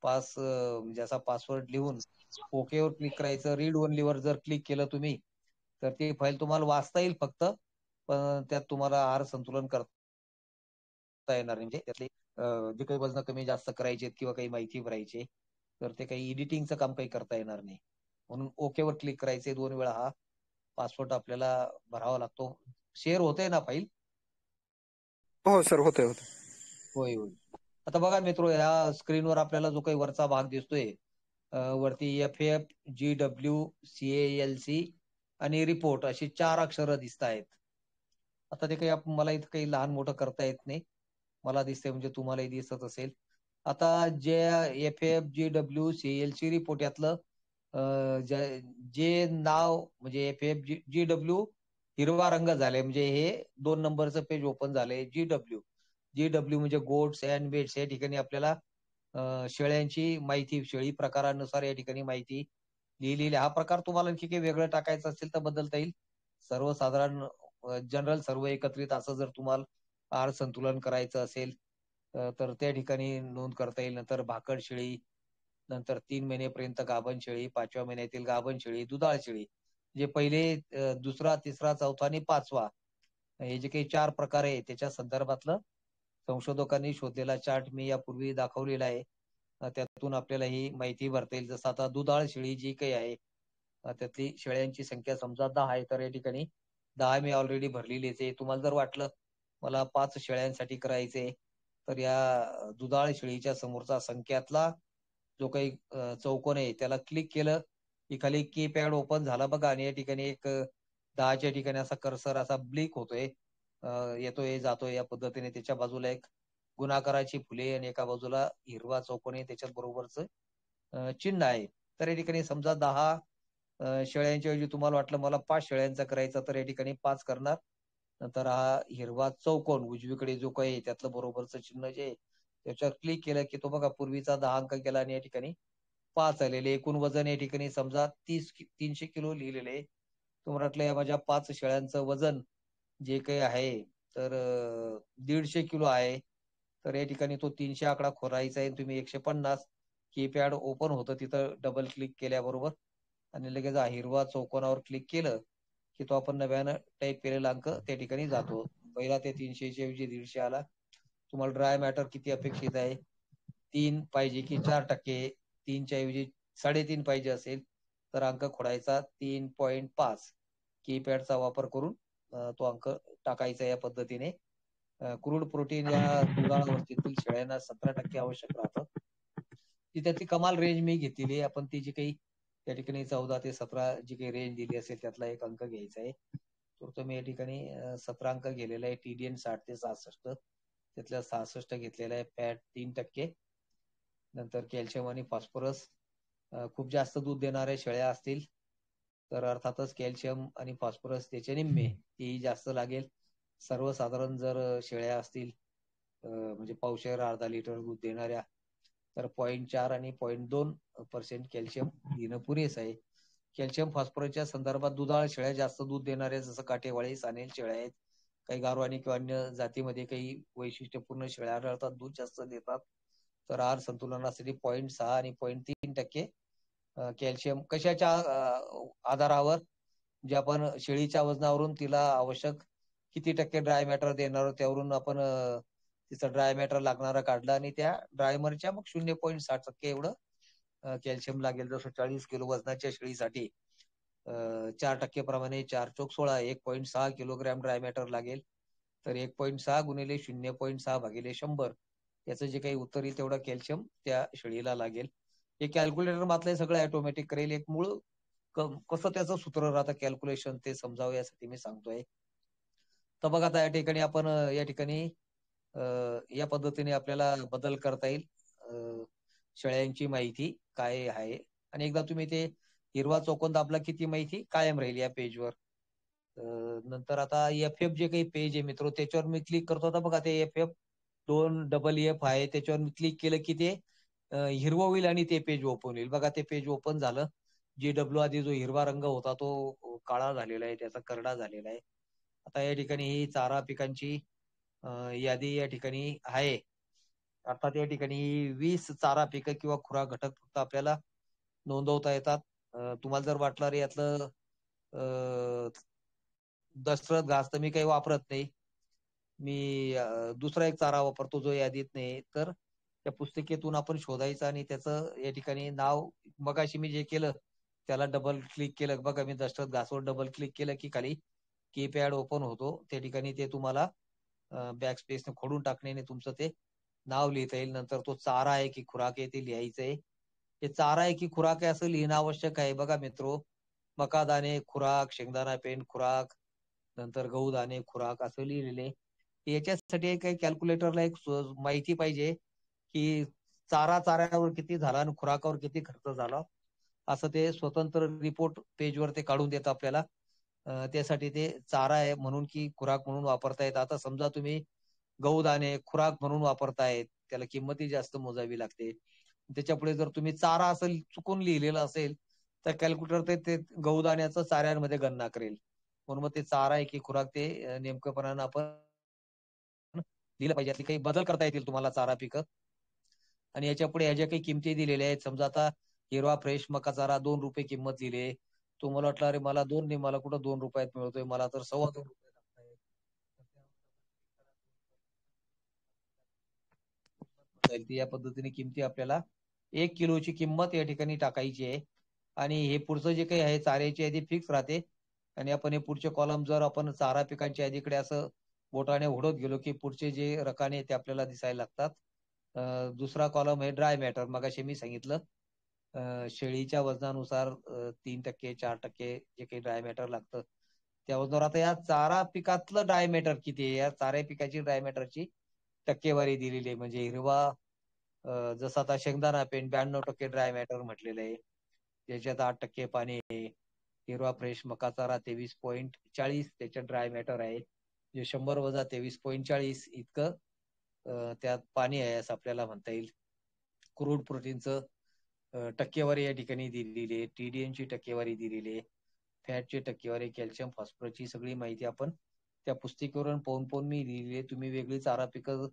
पास म्हणजे असा पासवर्ड लिहून ओकेवर क्लिक करायचं. रीड ओनलीवर जर क्लिक केलं तुम्ही तर ती फाईल तुम्हाला वाचता येईल फक्त, पण त्यात तुम्हाला आहार संतुलन करता येणार नाही. म्हणजे त्यातले जे काही वजन कमी जास्त करायचे किंवा काही माहिती भरायची तर ते काही एडिटिंगचं काम काही करता येणार नाही. म्हणून ओकेवर क्लिक करायचे. 2 वेळा हा पासवर्ड आपल्याला भरावा लागतो. शेअर होतंय ना फाईल? हो सर, होतंय. होय होय. आता बघा मित्र, ह्या स्क्रीनवर आपल्याला जो काही वरचा भाग दिसतोय वरती FFGWCALC आणि रिपोर्ट अशी 4 अक्षरं दिसत आहेत. आता ते काही मला इथं काही लहान मोठं करता येत नाही. मला दिसतंय म्हणजे तुम्हालाही दिसत असेल. आता जे FFGWCALC रिपोर्ट यातलं जे नाव म्हणजे FFGW हिरवा रंग झालाय म्हणजे हे 2 नंबरचं पेज ओपन झालंय. GW म्हणजे गोट्स अँड बेट्स या ठिकाणी आपल्याला शेळ्यांची माहिती, शेळी प्रकारानुसार या ठिकाणी माहिती लिहिलेली. हा प्रकार तुम्हाला आणखी काही वेगळं टाकायचं असेल तर बदलता येईल. सर्वसाधारण जनरल सर्व एकत्रित असं जर तुम्हाला आहार संतुलन करायचं असेल तर त्या ठिकाणी नोंद करता येईल. नंतर भाकड शेळी, नंतर 3 महिनेपर्यंत गाभण शेळी, 5व्या महिन्यातील गाभण शेळी, दुधाळ शेळी. जे पहिले दुसरा, तिसरा, चौथा आणि 5वा हे जे काही 4 प्रकार आहे त्याच्या संदर्भातलं संशोधकांनी शोधलेला चार्ट मी यापूर्वी दाखवलेला आहे. त्यातून आपल्याला ही माहिती भरता येईल. जसं आता दुधाळ शेळी जी काही आहे त्यातली शेळ्यांची संख्या समजा 10 आहे तर या ठिकाणी 10 मी ऑलरेडी भरलेलीच आहे. तुम्हाला जर वाटलं मला 5 शेळ्यांसाठी करायचे तर या दुधाळ शेळीच्या समोरचा संख्यातला जो काही चौकोन आहे त्याला क्लिक केलं की खाली कीपॅड ओपन झाला बघा आणि या ठिकाणी एक 10च्या ठिकाणी असा कर्सर असा ब्लिक होतोय, येतोय जातोय या पद्धतीने. त्याच्या बाजूला एक गुणाकाराची फुले आणि एका बाजूला हिरवा चौकोन आहे त्याच्यात बरोबरच चिन्ह आहे. तर या ठिकाणी समजा 10 शेळ्यांच्या ऐवजी तुम्हाला वाटलं मला 5 शेळ्यांचा करायचा तर या ठिकाणी 5 करणार. नंतर हा हिरवा चौकोन उजवीकडे जो काही त्यातलं बरोबरचं चिन्ह जे आहे, त्याच्यावर क्लिक केलं की तो बघा पूर्वीचा 10 अंक गेला आणि या ठिकाणी 5 आलेले. एकूण वजन या ठिकाणी समजा 300 किलो लिहिलेले आहे. तुम्हाला वाटलं या माझ्या 5 शेळ्यांचं वजन जे काही आहे तर 150 किलो आहे. तर या ठिकाणी तो 300 आकडा खोरायचा आहे. तुम्ही 150 कीपॅड ओपन होतं तिथं डबल क्लिक केल्याबरोबर आणि लगेच हिरवा चौकोनावर क्लिक केलं की तो आपण नव्यानं टाईप केलेला अंक त्या ठिकाणी जातो. पहिला ते 300च्या ऐवजी 150 आला. तुम्हाला ड्राय मॅटर किती अपेक्षित आहे? 3 पाहिजे की 4%? 3च्या ऐवजी 3.5 पाहिजे असेल तर अंक खोडायचा 3.5. कीपॅडचा वापर करून तो अंक टाकायचा या पद्धतीने. क्रूड प्रोटीन या दुधाळ अवस्थेतील शेळ्यांना 17% आवश्यक राहतं. ती त्याची कमाल रेंज मी घेतलेली आहे. आपण ती जी काही त्या ठिकाणी 14 ते 17 जी काही रेंज दिली असेल त्यातला एक अंक घ्यायचा आहे. तर तो मी या ठिकाणी 17 अंक गेलेला आहे. TDN 60 ते 66 त्यातल्या 66 घेतलेला आहे. फॅट 3%. नंतर कॅल्शियम आणि फॉस्फरस खूप जास्त दूध देणाऱ्या शेळ्या असतील तर अर्थातच कॅल्शियम आणि फॉस्फरस त्याचे निम्मे तेही जास्त लागेल. सर्वसाधारण जर शेळ्या असतील म्हणजे पावशेर अर्धा लिटर दूध देणाऱ्या तर 0.4 आणि 0.2% कॅल्शियम घेणं पुरेसं आहे. कॅल्शियम फॉस्फरसच्या संदर्भात दुधाळ शेळ्या जास्त दूध देणाऱ्या जसं काटेवाडी, सानेल शेळ्या आहेत. काही गारवानी किंवा अन्य जातीमध्ये काही वैशिष्ट्यपूर्ण शेळ्या आढळतात, दूध जास्त देतात. तर आहार संतुलनासाठी 0.6 आणि 0.3% कॅल्शियम कशाच्या आधारावर जे आपण शेळीच्या वजनावरून तिला आवश्यक किती टक्के ड्राय मॅटर देणार आहोत त्यावरून आपण तिचं ड्राय मॅटर लागणारा काढला आणि त्या ड्रायमरच्या मग 0.6% एवढं कॅल्शियम लागेल. जसं 40 किलो वजनाच्या शेळीसाठी 4% प्रमाणे 4 चोक 16 1.6 किलोग्रॅम ड्राय मॅटर लागेल. तर 1.6 गुणिले 0.6 भागिले 100 याचं जे काही उत्तर येईल तेवढं कॅल्शियम त्या शेळीला लागेल. हे कॅल्क्युलेटर मात्र सगळं ऑटोमॅटिक करेल. एक मूळ कसं त्याचं सूत्र राहतं कॅल्क्युलेशन ते समजावं यासाठी मी सांगतोय. तर बघा आता या ठिकाणी आपण या ठिकाणी या पद्धतीने आपल्याला बदल करता येईल. शेळ्यांची माहिती काय आहे आणि एकदा तुम्ही ते हिरवा चौकोन दाबला की ती माहिती कायम राहील या पेजवर. नंतर आता FF जे काही पेज आहे मित्र त्याच्यावर मी क्लिक करतो. आता बघा ते FF2FF आहे त्याच्यावर मी क्लिक केलं की ते हिरवं होईल आणि ते पेज ओपन होईल. बघा ते पेज ओपन झालं. GW आधी जो हिरवा रंग होता तो काळा झालेला आहे, त्याचा करडा झालेला आहे. आता या ठिकाणी ही चारा पिकांची यादी या ठिकाणी आहे. अर्थात या ठिकाणी 20 चारा पिकं किंवा खुराक घटक फक्त आपल्याला नोंदवता येतात. तुम्हाला जर वाटलं रे यातलं दशरथ घास तर मी काही वापरत नाही. मी दुसरा एक चारा वापरतो जो यादीत नाही. तर त्या पुस्तिकेतून आपण शोधायचं आणि त्याचं या ठिकाणी नाव मगाशी मी जे केलं त्याला डबल क्लिक केलं बघा मी दशरथ घासवर डबल क्लिक केलं की खाली कीपॅड ओपन होतो. त्या ठिकाणी ते तुम्हाला बॅक स्पेसने खोडून टाकण्याने तुमचं ते नाव लिहिता येईल. नंतर तो चारा आहे की खुराक आहे ते लिहायचंय. ते चारा आहे की खुराक आहे असं लिहिणं आवश्यक आहे. बघा मित्रो, मका दाणे खुराक, शेंगदाणा पेंड खुराक, नंतर गहू दाणे खुराक असं लिहिलेले. याच्यासाठी काही कॅल्क्युलेटरला एक माहिती पाहिजे की चाऱ्यावर किती झाला आणि खुराकावर किती खर्च झाला. असं ते स्वतंत्र रिपोर्ट पेजवर ते काढून देतं आपल्याला. त्यासाठी ते चारा आहे म्हणून की खुराक म्हणून वापरतायत. आता समजा तुम्ही गहू दाणे खुराक म्हणून वापरतायत, त्याला किंमतही जास्त मोजावी लागते. त्याच्यापुढे जर तुम्ही चारा असं चुकून लिहिलेलं असेल तर कॅल्क्युलेटर ते गहू दाण्याचं चाऱ्यांमध्ये गणना करेल. म्हणून मग ते चारा आहे की खुराक ते नेमकेपणानं आपण दिलं पाहिजे. यातले काही बदल करता येतील तुम्हाला चारा पिकं. आणि याच्या पुढे ह्या ज्या काही किमती दिलेल्या आहेत, समजा आता हिरवा फ्रेश मका चारा ₹2 किंमत दिली. तुम्हाला वाटलं अरे मला 2 नाही, मला कुठं ₹2 मिळतोय, मला तर ₹2.25 लागतायत. या पद्धतीने किमती आपल्याला 1 किलोची किंमत या ठिकाणी टाकायची आहे. आणि हे पुढचं जे काही आहे चाऱ्याची यादी फिक्स राहते. आणि आपण हे पुढचे कॉलम जर आपण चारा पिकांच्या यादीकडे असं बोटाने ओढत गेलो की पुढचे जे रकाने ते आपल्याला दिसायला लागतात. दुसरा कॉलम आहे ड्राय मॅटर. मगाशी मी सांगितलं शेळीच्या वजनानुसार 3%, 4% जे काही ड्राय मॅटर लागतं त्या वजनावर. आता या चारा पिकातलं ड्राय मॅटर किती आहे? या चारा पिकाची ड्राय मॅटरची टक्केवारी दिलेली आहे. म्हणजे हिरवा जसं आता शेंगदाणा पेंड 92% ड्राय मॅटर म्हटलेलं आहे. त्याच्यात 8% पाणी आहे. हिरवा फ्रेश मका चारा 23.40 त्याच्यात ड्राय मॅटर आहे. जे 100 वजा 23.40 इतकं त्यात पाणी आहे असं आपल्याला म्हणता येईल. क्रूड प्रोटीनचं टक्केवारी या ठिकाणी दिलेली आहे. TDN ची टक्केवारी दिलेली आहे. फॅटची टक्केवारी, कॅल्शियम फॉस्फरसची सगळी माहिती आपण त्या पुस्तिकेवरून पाहून मी लिहिली आहे. तुम्ही वेगळी चारा पिकं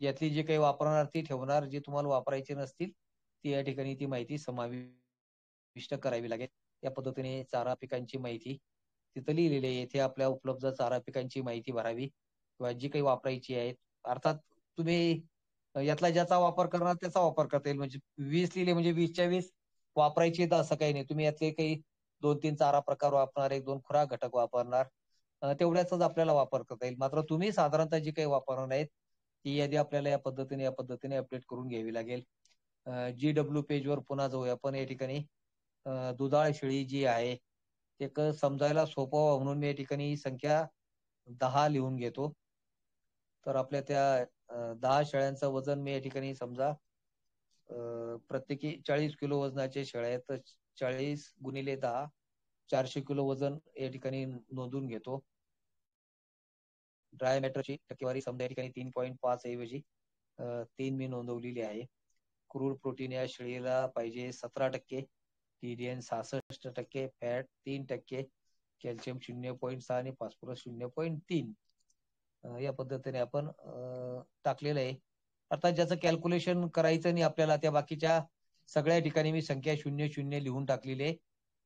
यातली जे काही वापरणार ती ठेवणार, जे तुम्हाला वापरायचे नसतील ती या ठिकाणी ती माहिती समाविष्ट करावी लागेल. या पद्धतीने चारा पिकांची माहिती तिथं लिहिलेली आहे. येथे आपल्या उपलब्ध चारा पिकांची माहिती भरावी किंवा जी काही वापरायची आहे. अर्थात तुम्ही यातला ज्याचा वापर करणार त्याचा वापर करता येईल. म्हणजे 20 लिहिले म्हणजे 20च्या 20 वापरायची आहेत असं काही नाही. तुम्ही यातले काही 2-3 चारा प्रकार वापरणार, 1-2 खुराक घटक वापरणार, तेवढ्याचाच आपल्याला वापर करता येईल. मात्र तुम्ही साधारणतः जी काही वापरणार आहेत ती यादी आपल्याला या पद्धतीने अपडेट करून घ्यावी लागेल. GW पेजवर पुन्हा जाऊया आपण. या ठिकाणी दुधाळ शेळी जी आहे ते समजायला सोपं व्हावं म्हणून मी या ठिकाणी ही संख्या 10 लिहून घेतो. तर आपल्या त्या 10 शेळ्यांचं वजन मी या ठिकाणी समजा प्रत्येकी 40 किलो वजनाचे शेळ्या आहेत. तर 40 गुणिले 10 400 किलो वजन या ठिकाणी नोंदून घेतो. ड्राय मॅटरची टक्केवारी समजा या ठिकाणी 3.5 ऐवजी 3 मी नोंदवलेली आहे. क्रूड प्रोटीन या शेळीला पाहिजे 17%, TDN 66%, फॅट 3%, कॅल्शियम 0.6 आणि फॉस्फरस 0.3. या पद्धतीने आपण टाकलेलं आहे. अर्थात ज्याचं कॅल्क्युलेशन करायचं नाही आपल्याला त्या बाकीच्या सगळ्या ठिकाणी मी संख्या 00 लिहून टाकलेली आहे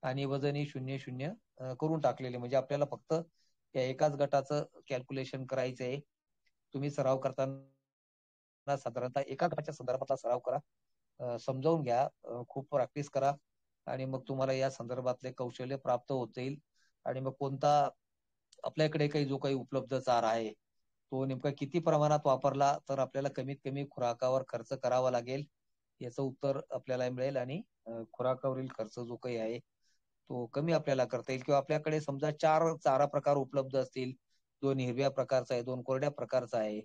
आणि वजनही 00 करून टाकलेले. म्हणजे आपल्याला फक्त या एकाच गटाचं कॅल्क्युलेशन करायचं आहे. तुम्ही सराव करताना साधारणतः एका गटाच्या संदर्भातला सराव करा. समजावून घ्या, खूप प्रॅक्टिस करा आणि मग तुम्हाला या संदर्भातले कौशल्य प्राप्त होत जाईल. आणि मग कोणता आपल्याकडे काही जो काही उपलब्ध चारा आहे तो नेमका किती प्रमाणात वापरला तर आपल्याला कमीत कमी खुराकावर खर्च करावा लागेल याचं उत्तर आपल्याला मिळेल. आणि खुराकावरील खर्च जो काही आहे तो कमी आपल्याला करता येईल. किंवा आपल्याकडे समजा 4 चारा प्रकार उपलब्ध असतील, 2 हिरव्या प्रकारचा आहे, 2 कोरड्या प्रकारचा आहे,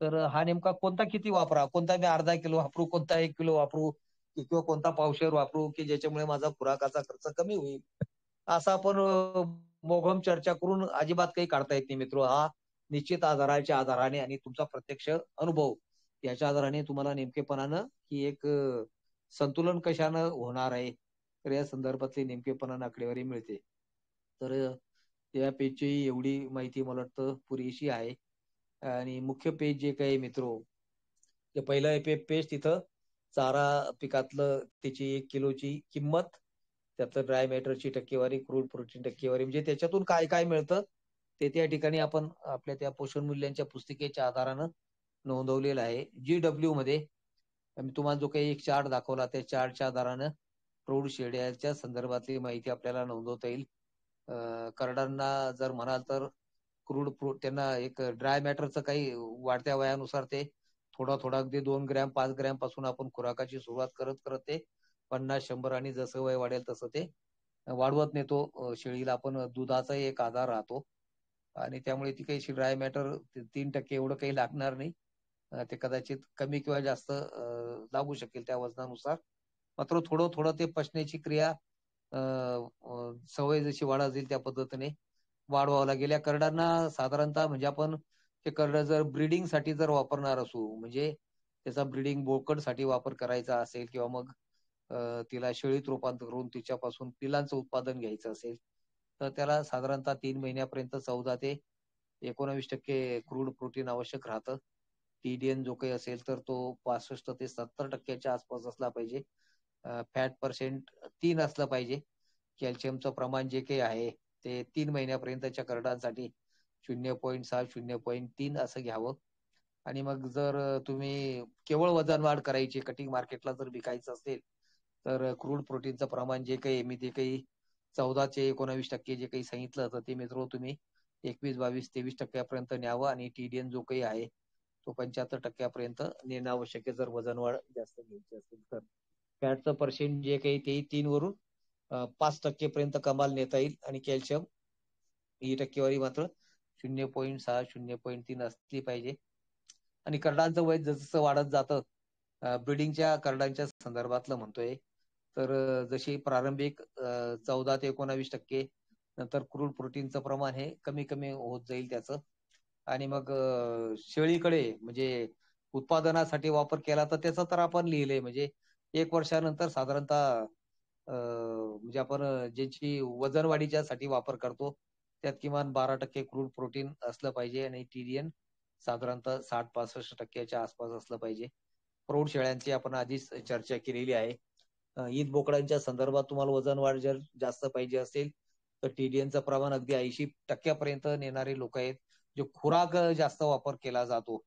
तर हा नेमका कोणता किती वापरा, कोणता मी अर्धा किलो वापरू, कोणता 1 किलो वापरू किंवा कोणता पावशेर वापरू की ज्याच्यामुळे माझा खुराकाचा खर्च कमी होईल. असं आपण मोघम चर्चा करून अजिबात काही काढता येत नाही मित्र. हा निश्चित आधाराच्या आधाराने आणि तुमचा प्रत्यक्ष अनुभव याच्या आधाराने तुम्हाला नेमकेपणानं ही एक संतुलन कशानं होणार आहे तर या संदर्भातली नेमकेपणा आकडेवारी मिळते. तर या पेजची एवढी माहिती मला वाटतं पुरेशी आहे. आणि मुख्य पेज जे काही मित्रो, ते पहिलं पेज तिथं चारा पिकातलं त्याची 1 किलोची किंमत, त्यातलं ड्राय मॅटरची टक्केवारी, क्रूड प्रोटीन टक्केवारी, म्हणजे त्याच्यातून काय काय मिळतं ते त्या ठिकाणी आपण आपल्या त्या पोषण मूल्यांच्या पुस्तिकेच्या आधारानं नोंदवलेलं आहे. GW मध्ये मी तुम्हाला जो काही एक चार्ट दाखवला त्या चार्टच्या आधारानं प्रौढ शेळ्याच्या संदर्भातली माहिती आपल्याला नोंदवता येईल. करडांना जर म्हणाल तर त्यांना एक ड्राय मॅटरचं काही वाढत्या वयानुसार ते थोडा थोडा अगदी 2 ग्रॅम 5 ग्रॅम पासून आपण खुराकाची सुरुवात करत करत ते 50-100 आणि जसं वय वाढेल तसं ते वाढवत नेतो. शेळीला आपण दुधाचा एक आधार राहतो आणि त्यामुळे ती काही ड्राय मॅटर 3% एवढं काही लागणार नाही. ते कदाचित कमी किंवा जास्त लागू शकेल त्या वजनानुसार. मात्र थोडं थोडं ते पचण्याची क्रिया सवय जशी वाढत जाईल त्या पद्धतीने वाढवावं लागेल. या करडांना साधारणतः म्हणजे आपण ते करडं जर ब्रीडिंगसाठी जर वापरणार असू, म्हणजे त्याचा ब्रीडिंग बोकडसाठी वापर करायचा असेल किंवा मग तिला शेळीत रूपांतर करून तिच्यापासून पिलांचं उत्पादन घ्यायचं असेल, तर त्याला साधारणतः 3 महिन्यापर्यंत 14 ते 19% क्रूड प्रोटीन आवश्यक राहतं. TDN जो काही असेल तर तो 65 ते 70% आसपास असला पाहिजे. फॅट पर्सेंट 3 असलं पाहिजे. कॅल्शियमचं प्रमाण जे काही आहे ते 3 महिन्यापर्यंतच्या करडांसाठी 0.6 0.3 असं घ्यावं. आणि मग जर तुम्ही केवळ वजन वाढ करायची, कटिंग मार्केटला जर विकायचं असेल, तर क्रूड प्रोटीनचं प्रमाण जे काही मी ते काही 14 ते 19% जे काही सांगितलं, तर ते मित्र तुम्ही 21, 22, 23% पर्यंत न्यावं आणि TDN जो काही आहे तो 75% पर्यंत नेणं आवश्यक आहे जर वजन वाढ जास्त घ्यायची असेल तर. फॅटचं पर्सेंट जे काही ते 3 वरून 5% पर्यंत कमाल नेता येईल आणि कॅल्शियम ही टक्केवारी मात्र 0.6 0.3 असली पाहिजे. आणि करडांचं वय जसं वाढत जातं, ब्रीडिंगच्या करडांच्या संदर्भातलं म्हणतोय, तर जशी प्रारंभिक 14 ते 19% नंतर क्रूड प्रोटीनचं प्रमाण हे कमी कमी होत जाईल त्याचं. आणि मग शेळीकडे म्हणजे उत्पादनासाठी वापर केला तर त्याचं तर आपण लिहिलंय, म्हणजे 1 वर्षानंतर साधारणतः म्हणजे आपण ज्याची वजन वाढीच्यासाठी वापर करतो, त्यात किमान 12% क्रूड प्रोटीन असलं पाहिजे आणि TDN साधारणतः 60-65% आसपास असलं पाहिजे. प्रौढ शेळ्यांची आपण आधीच चर्चा केलेली आहे. ईद बोकडांच्या संदर्भात तुम्हाला वजन वाढ जर जास्त पाहिजे असेल, तर TDNचं प्रमाण अगदी 80% पर्यंत नेणारे लोक आहेत. जो खुराक जास्त वापर केला जातो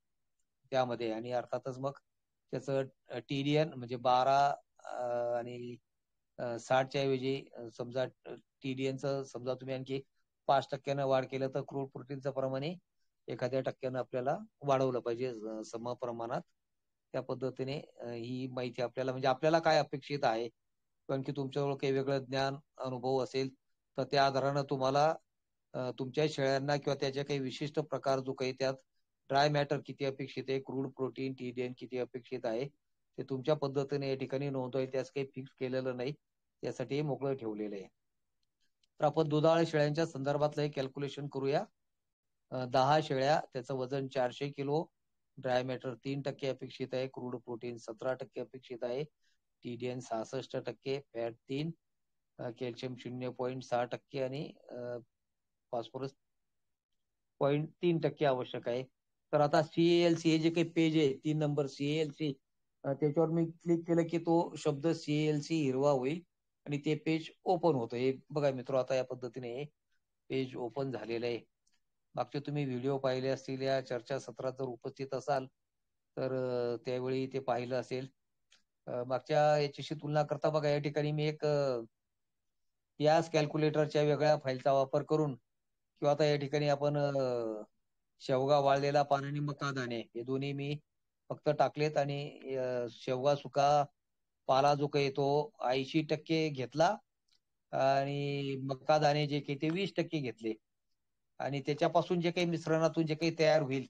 त्यामध्ये, आणि अर्थातच मग त्याचं TDN म्हणजे 12 आणि 60च्या ऐवजी समजा TDNचं समजा तुम्ही आणखी 5% वाढ केलं तर क्रूड प्रोटीनचं प्रमाण एखाद्या टक्क्यानं आपल्याला वाढवलं पाहिजे सम प्रमाणात. त्या पद्धतीने ही माहिती आपल्याला म्हणजे आपल्याला काय अपेक्षित आहे, कारण की तुमच्याजवळ काही वेगळं ज्ञान, अनुभव असेल, तर त्या आधारानं तुम्हाला तुमच्या शेळ्यांना किंवा त्याच्या काही विशिष्ट प्रकार जो काही त्यात ड्राय मॅटर किती अपेक्षित आहे, क्रूड प्रोटीन TDN किती अपेक्षित आहे, ते तुमच्या पद्धतीने या ठिकाणी नोंदवायला त्यास काही फिक्स केलेलं नाही. त्यासाठी हे मोकळं ठेवलेलं आहे. तर आपण दुधाळ शेळ्यांच्या संदर्भातलं एक कॅल्क्युलेशन करूया. 10 शेळ्या, त्याचं वजन 400 किलो, ड्राय मॅटर 3% अपेक्षित आहे, क्रूड प्रोटीन 17% अपेक्षित आहे, TDN 66%, फॅट 3, कॅल्शियम 0.6% आणि फॉस्फरस 0.3% आवश्यक आहे. तर आता CALC हे जे काही पेज आहे 3 नंबर CALC, त्याच्यावर मी क्लिक केलं की तो शब्द CALC हिरवा होईल आणि ते पेज ओपन होतं. हे बघा मित्र, आता या पद्धतीने हे पेज ओपन झालेलं आहे. मागचे तुम्ही व्हिडिओ पाहिले असतील, या चर्चासत्रात जर उपस्थित असाल तर त्यावेळी ते पाहिलं असेल. मागच्या याच्याशी तुलना करता बघा या ठिकाणी मी एक याच कॅल्क्युलेटरच्या वेगळ्या फाईलचा वापर करून किंवा आता या ठिकाणी आपण शेवगा वाळलेला पान आणि मका दाणे हे दोन्ही मी फक्त टाकलेत आणि शेवगा सुका पाला जो काही तो 80% घेतला आणि मका दाणे जे काही ते 20% घेतले आणि त्याच्यापासून जे काही मिश्रणातून जे काही तयार होईल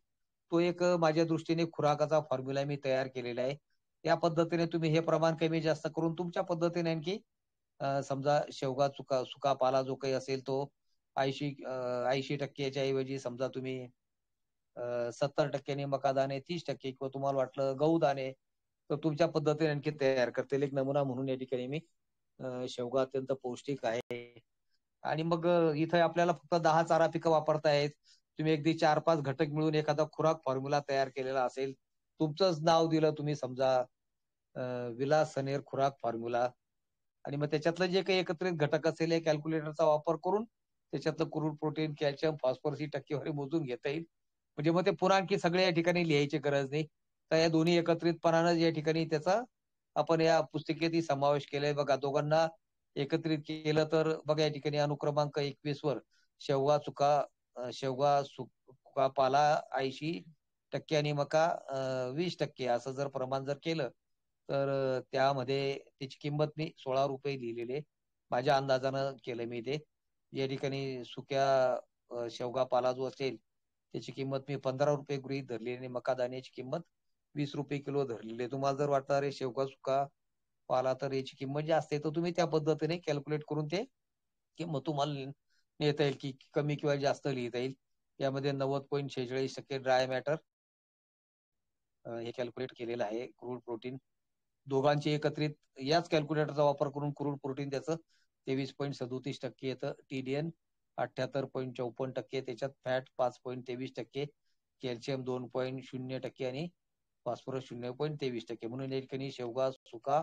तो एक माझ्या दृष्टीने खुराकाचा फॉर्म्युला मी तयार केलेला आहे. या पद्धतीने तुम्ही हे प्रमाण कमी जास्त करून तुमच्या पद्धतीने आणखी समजा शेवगा सुका पाला जो काही असेल तो 80% ऐवजी समजा तुम्ही 70% मका दाणे, 30% किंवा तुम्हाला वाटलं गहू दाणे, तर तुमच्या पद्धतीने आणखी तयार करता येईल. एक नमुना म्हणून या ठिकाणी मी शेवगा अत्यंत पौष्टिक आहे. आणि मग इथे आपल्याला फक्त 10 चारा पिकं वापरता आहेत. तुम्ही अगदी 4-5 घटक मिळून एखादा खुराक फॉर्म्युला तयार केलेला असेल. तुमचंच नाव दिलं तुम्ही समजा अ, विलास सनेर खुराक फॉर्म्युला आणि मग त्याच्यातलं जे काही एकत्रित घटक असेल, या कॅल्क्युलेटरचा वापर करून त्याच्यातलं क्रूड प्रोटीन, कॅल्शियम, फॉस्फरस ही टक्केवारी मोजून घेता येईल. म्हणजे मग ते पुन्हा आणखी सगळे या ठिकाणी लिहायची गरज नाही. तर या दोन्ही एकत्रितपणानं या ठिकाणी त्याचा आपण या पुस्तिकेतही समावेश केलाय. बघा दोघांना एकत्रित केलं तर बघा या ठिकाणी अनुक्रमांक 21 वर शेवगा चुका शेवगा सुका पाला 80% आणि मका 20% असं जर प्रमाण जर केलं, तर त्यामध्ये त्याची किंमत मी ₹16 लिहिलेली आहे. माझ्या अंदाजानं केलं मी ते. या ठिकाणी सुक्या शेवगा पाला जो असेल, त्याची किंमत मी ₹15 गृहीत धरली आणि मका दाण्याची किंमत ₹20 किलो धरलेली आहे. तुम्हाला जर वाटलं अरे शेवगा सुका पाला तर याची किंमत जास्त आहे, तर तुम्ही त्या पद्धतीने कॅल्क्युलेट करून ते किंमत तुम्हाला लिहिता येईल, की कमी किंवा जास्त लिहिता येईल. यामध्ये 90.46% ड्राय मॅटर हे कॅल्क्युलेट केलेलं आहे. क्रूड प्रोटीन दोघांची एकत्रित याच कॅल्क्युलेटरचा वापर करून क्रूड प्रोटीन त्याचं 23.37% येतं. TDN 78.54%, त्याच्यात फॅट 5.23%, कॅल्शियम 2.0% आणि फॉस्फरस 0.23%. म्हणून या ठिकाणी शेवगा सुका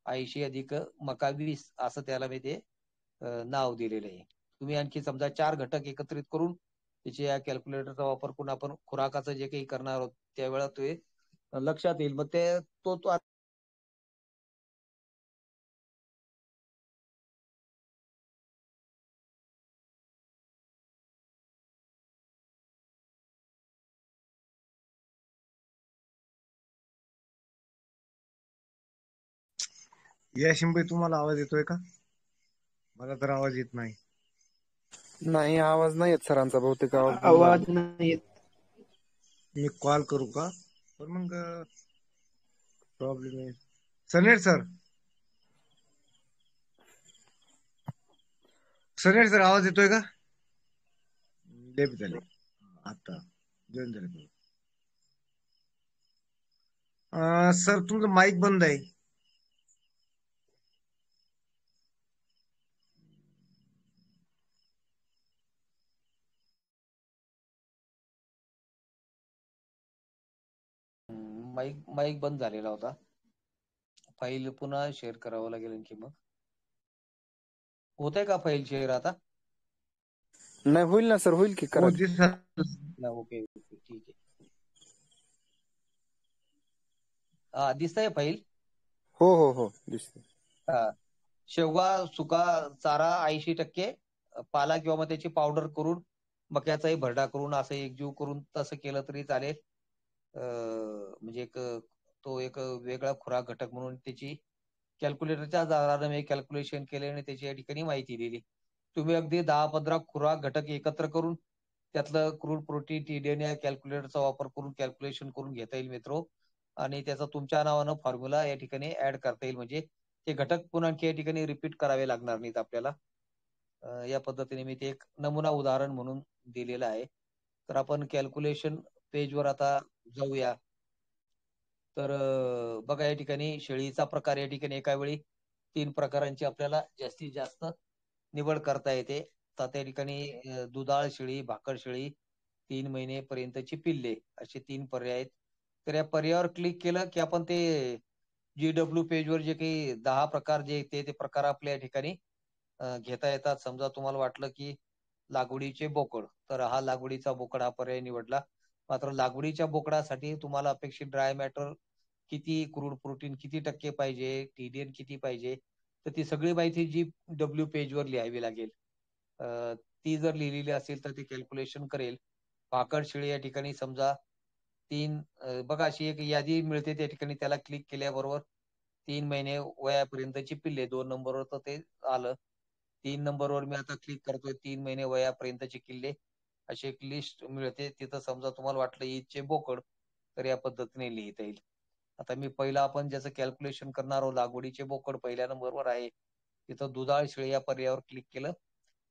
80 अधिक मका 20 असं त्याला मी ते नाव दिलेलं आहे. तुम्ही आणखी समजा 4 घटक एकत्रित करून त्याचे या कॅल्क्युलेटरचा वापर करून आपण खुराकाचं जे काही करणार आहोत त्यावेळेला ते लक्षात येईल. मग ते तो तो या शिंपे तुम्हाला आवाज येतोय का? मला तर आवाज येत नाही. नाही, आवाज नाही येत सरांचा, बहुतेक आवाज बंद आवाज आहे. नाही येत. मी कॉल करू का? पण मग प्रॉब्लेम आहे. सनेर सर, सनेर सर आवाज येतोय का? लेप झाले आता जॉईन झाले. सर तुमचं माईक बंद आहे. माईक माईक बंद झालेला होता. फाईल पुन्हा शेअर करावं लागेल आणखी मग. होतंय का फाईल शेअर आता? नाही, होईल ना सर, होईल की, करा हो की. ओके ओके ठीक आहे. दिसतंय फाईल? हो हो हो, दिसतंय. हा. शेवगा सुका चारा 80%, पाला किंवा मग त्याची पावडर करून मक्याचाही भरडा करून असं एकजीव करून तसं केलं तरी चालेल. म्हणजे तो एक वेगळा खुराक घटक म्हणून त्याची कॅल्क्युलेटरच्या आधाराने मी कॅल्क्युलेशन केले आणि त्याची या ठिकाणी माहिती दिली. तुम्ही अगदी 10-15 खुराक घटक एकत्र करून त्यातलं क्रूड प्रोटीन, TDN या कॅल्क्युलेटरचा वापर करून कॅल्क्युलेशन करून घेता येईल मित्रो. आणि त्याचा तुमच्या नावानं फॉर्म्युला या ठिकाणी ऍड करता येईल. म्हणजे ते घटक पुन्हा आणखी या ठिकाणी रिपीट करावे लागणार नाहीत आपल्याला. या पद्धतीने मी ते एक नमुना उदाहरण म्हणून दिलेलं आहे. तर आपण कॅल्क्युलेशन पेजवर आता जाऊया. तर बघा या ठिकाणी शेळीचा प्रकार या ठिकाणी एका वेळी 3 प्रकारांची आपल्याला जास्तीत जास्त निवड करता येते. तर त्या ठिकाणी दुधाळ शेळी, भाकड शेळी, 3 महिनेपर्यंतची पिल्ले असे 3 पर्याय आहेत. तर या पर्यायावर क्लिक केलं की आपण ते GW पेजवर जे काही 10 प्रकार जे ते प्रकार आपल्या या ठिकाणी घेता येतात. समजा तुम्हाला वाटलं की लागवडीचे बोकड, तर हा लागवडीचा बोकड हा पर्याय निवडला. मात्र लागवडीच्या बोकडासाठी तुम्हाला अपेक्षित ड्राय मॅटर किती, क्रूड प्रोटीन किती टक्के पाहिजे, TDN किती पाहिजे, तर ती सगळी माहिती GW पेजवर लिहावी लागेल. ती जर लिहिलेली असेल तर ती कॅल्क्युलेशन करेल. भाकड शेळी या ठिकाणी समजा 3 बघा अशी एक यादी मिळते त्या ठिकाणी त्याला क्लिक केल्याबरोबर 3 महिने वयापर्यंतची पिल्ले 2 नंबरवर तर ते आलं. 3 नंबरवर मी आता क्लिक करतोय 3 महिने वयापर्यंतचे किल्ले अशी एक लिस्ट मिळते. तिथं समजा तुम्हाला वाटलं ईदचे बोकड तर या पद्धतीने लिहिता येईल. आता मी पहिला आपण ज्याचं कॅल्क्युलेशन करणार आहोत लागवडीचे बोकड पहिल्या नंबरवर आहे. तिथं दुधाळ शेळी या पर्यायावर क्लिक केलं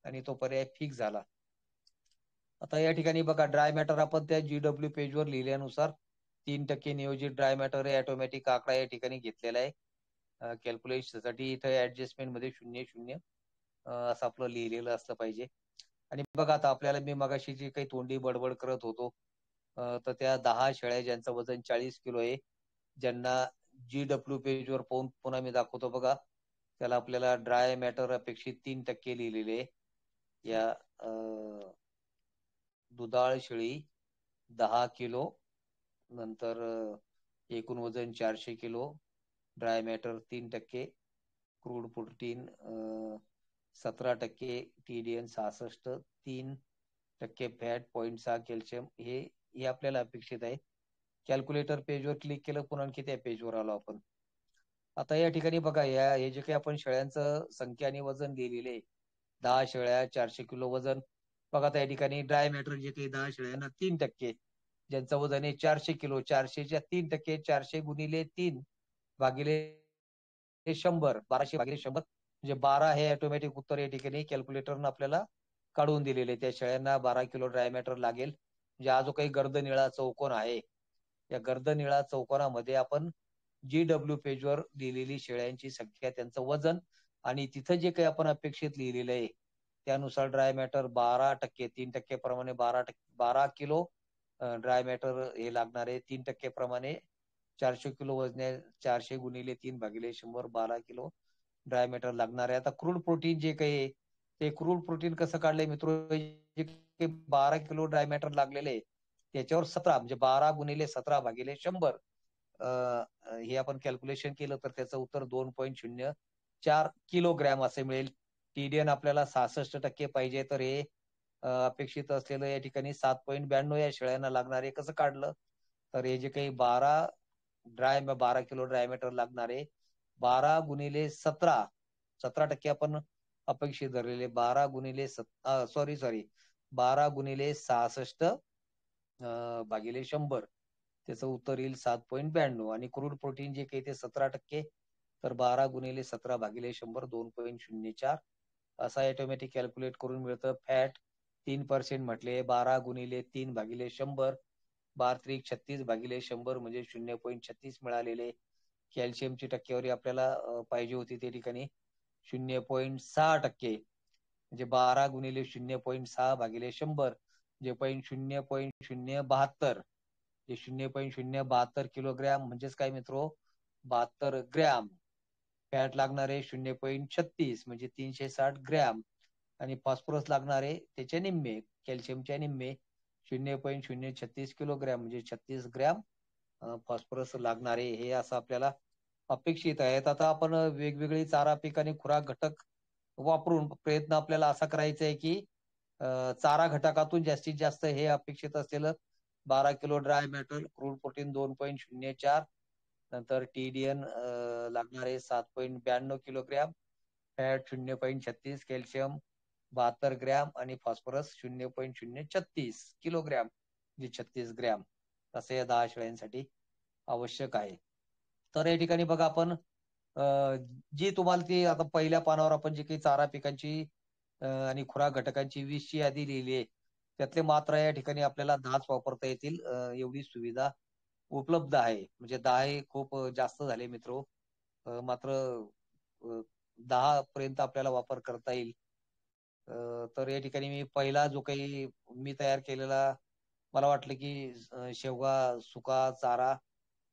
आणि तो पर्याय फिक्स झाला. आता या ठिकाणी बघा ड्राय मॅटर आपण त्या GW पेजवर लिहिल्यानुसार 3% नियोजित ड्राय मॅटर हे ऑटोमॅटिक आकडा या ठिकाणी घेतलेला आहे. कॅल्क्युलेशनसाठी इथं ऍडजस्टमेंट मध्ये 0-0 असं आपलं लिहिलेलं असलं पाहिजे. आणि बघा आता आपल्याला मी मगाशी जी काही तोंडी बडबड करत होतो, तर त्या 10 शेळ्या ज्यांचं वजन 40 किलो आहे, ज्यांना GW पेजवर पाहून पुन्हा मी दाखवतो बघा. त्याला आपल्याला ड्राय मॅटर अपेक्षित 3% लिहिलेले आहे. या दुधाळ शेळी 10 किलो, नंतर एकूण वजन 400 kilo, dry matter 3%, crude protein 17%, TDN 66, 3% fat, 0.6 calcium, हे आपल्याला अपेक्षित आहे. कॅल्क्युलेटर पेजवर क्लिक केलं, पुन्हा आणखी त्या पेजवर आलो आपण. आता या ठिकाणी बघा, हे जे काही आपण शेळ्यांचं संख्या आणि वजन लिहिलेले आहे, 10 शेळ्या 400 किलो वजन. बघा त्या ठिकाणी ड्राय मॅटर जे काही 10 शेळ्यांना 3%, ज्यांचं वजन आहे 400 किलो, 400च्या 3%, 400 गुणिले 3 भागिले 100, 1200 भागिले 100 म्हणजे 12 हे ऑटोमॅटिक उत्तर या ठिकाणी कॅल्क्युलेटरनं आपल्याला काढून दिलेले. त्या शेळ्यांना 12 किलो ड्राय मॅटर लागेल. म्हणजे हा जो काही गर्दनिळा चौकोन आहे, या गर्दनिळा चौकोनामध्ये आपण GW पेजवर लिहिलेली शेळ्यांची संख्या, त्यांचं वजन आणि तिथं जे काही आपण अपेक्षित लिहिलेलं आहे त्यानुसार ड्राय मॅटर 12%, 3% प्रमाणे 12 किलो ड्राय मॅटर हे लागणार आहे. 3% प्रमाणे 400 किलो वजन, 400 गुणिले 3 भागिले 100, 12 किलो ड्राय मॅटर लागणार आहे. आता क्रूड प्रोटीन जे काही आहे, ते क्रूड प्रोटीन कसं काढलंय मित्र, 12 किलो ड्राय मॅटर लागलेले आहे, त्याच्यावर 17 म्हणजे 12 गुणिले 17 भागिले 100 हे आपण कॅल्क्युलेशन केलं तर त्याचं उत्तर 2.04 किलोग्रॅम असे मिळेल. TDN आपल्याला 66% पाहिजे, तर हे अपेक्षित असलेलं या ठिकाणी 7.92 या शेळ्यांना लागणार आहे. कसं काढलं, तर हे जे काही 12 किलो ड्राय मॅटर लागणार आहे, 12 गुणिले 17% आपण अपेक्षित धरलेले, 12 गुणिले 66 भागिले 100, त्याचं उत्तर येईल 7.92. आणि क्रूड प्रोटीन जे काही ते 17%, तर 12 गुणिले 17 भागिले 100, 2.04 असा ऑटोमॅटिक कॅल्क्युलेट करून मिळतं. फॅट 3% म्हटले, 12 गुणिले 3 भागिले 100, 12×36 भागिले 100 म्हणजे 0.36 मिळालेले. कॅल्शियमची टक्केवारी आपल्याला पाहिजे होती त्या ठिकाणी 0.6%, म्हणजे 12 गुणिले 0.6 भागिले 100 जे 0.072, जे 0.072 किलोग्रॅम, म्हणजेच काय मित्रो, 72 ग्रॅम. फॅट लागणार आहे 0.36 म्हणजे 360 ग्रॅम. आणि फॉस्फरस लागणार आहे त्याच्या निम्मे, कॅल्शियमच्या निम्मे, 0.036 किलोग्रॅम म्हणजे 36 ग्रॅम फॉस्फरस लागणार आहे. हे असं आपल्याला अपेक्षित आहेत. आता आपण वेगवेगळी चारा पीक आणि खुराक घटक वापरून प्रयत्न आपल्याला असा करायचा आहे की चारा घटकातून जास्तीत जास्त हे अपेक्षित असलेलं 12 kilo dry matter, crude protein 2.04, नंतर TDN लागणार आहे 7.92 किलोग्रॅम, फॅट 0.36, कॅल्शियम 72 ग्रॅम आणि फॉस्फरस 0.036 किलोग्रॅम म्हणजे 36 ग्रॅम असं या 10 शेळ्यांसाठी आवश्यक आहे. तर या ठिकाणी बघा आपण जी तुम्हाला ती आता पहिल्या पानावर आपण जी काही चारा पिकांची आणि खुराक घटकांची 20ची यादी लिहिली आहे, त्यातले मात्र या ठिकाणी आपल्याला 10च वापरता येतील एवढी सुविधा उपलब्ध आहे. म्हणजे 10 हे खूप जास्त झाले मित्रो, मात्र 10 पर्यंत आपल्याला वापर करता येईल. तर या ठिकाणी मी पहिला जो काही मी तयार केलेला, मला वाटलं की शेवगा सुका चारा,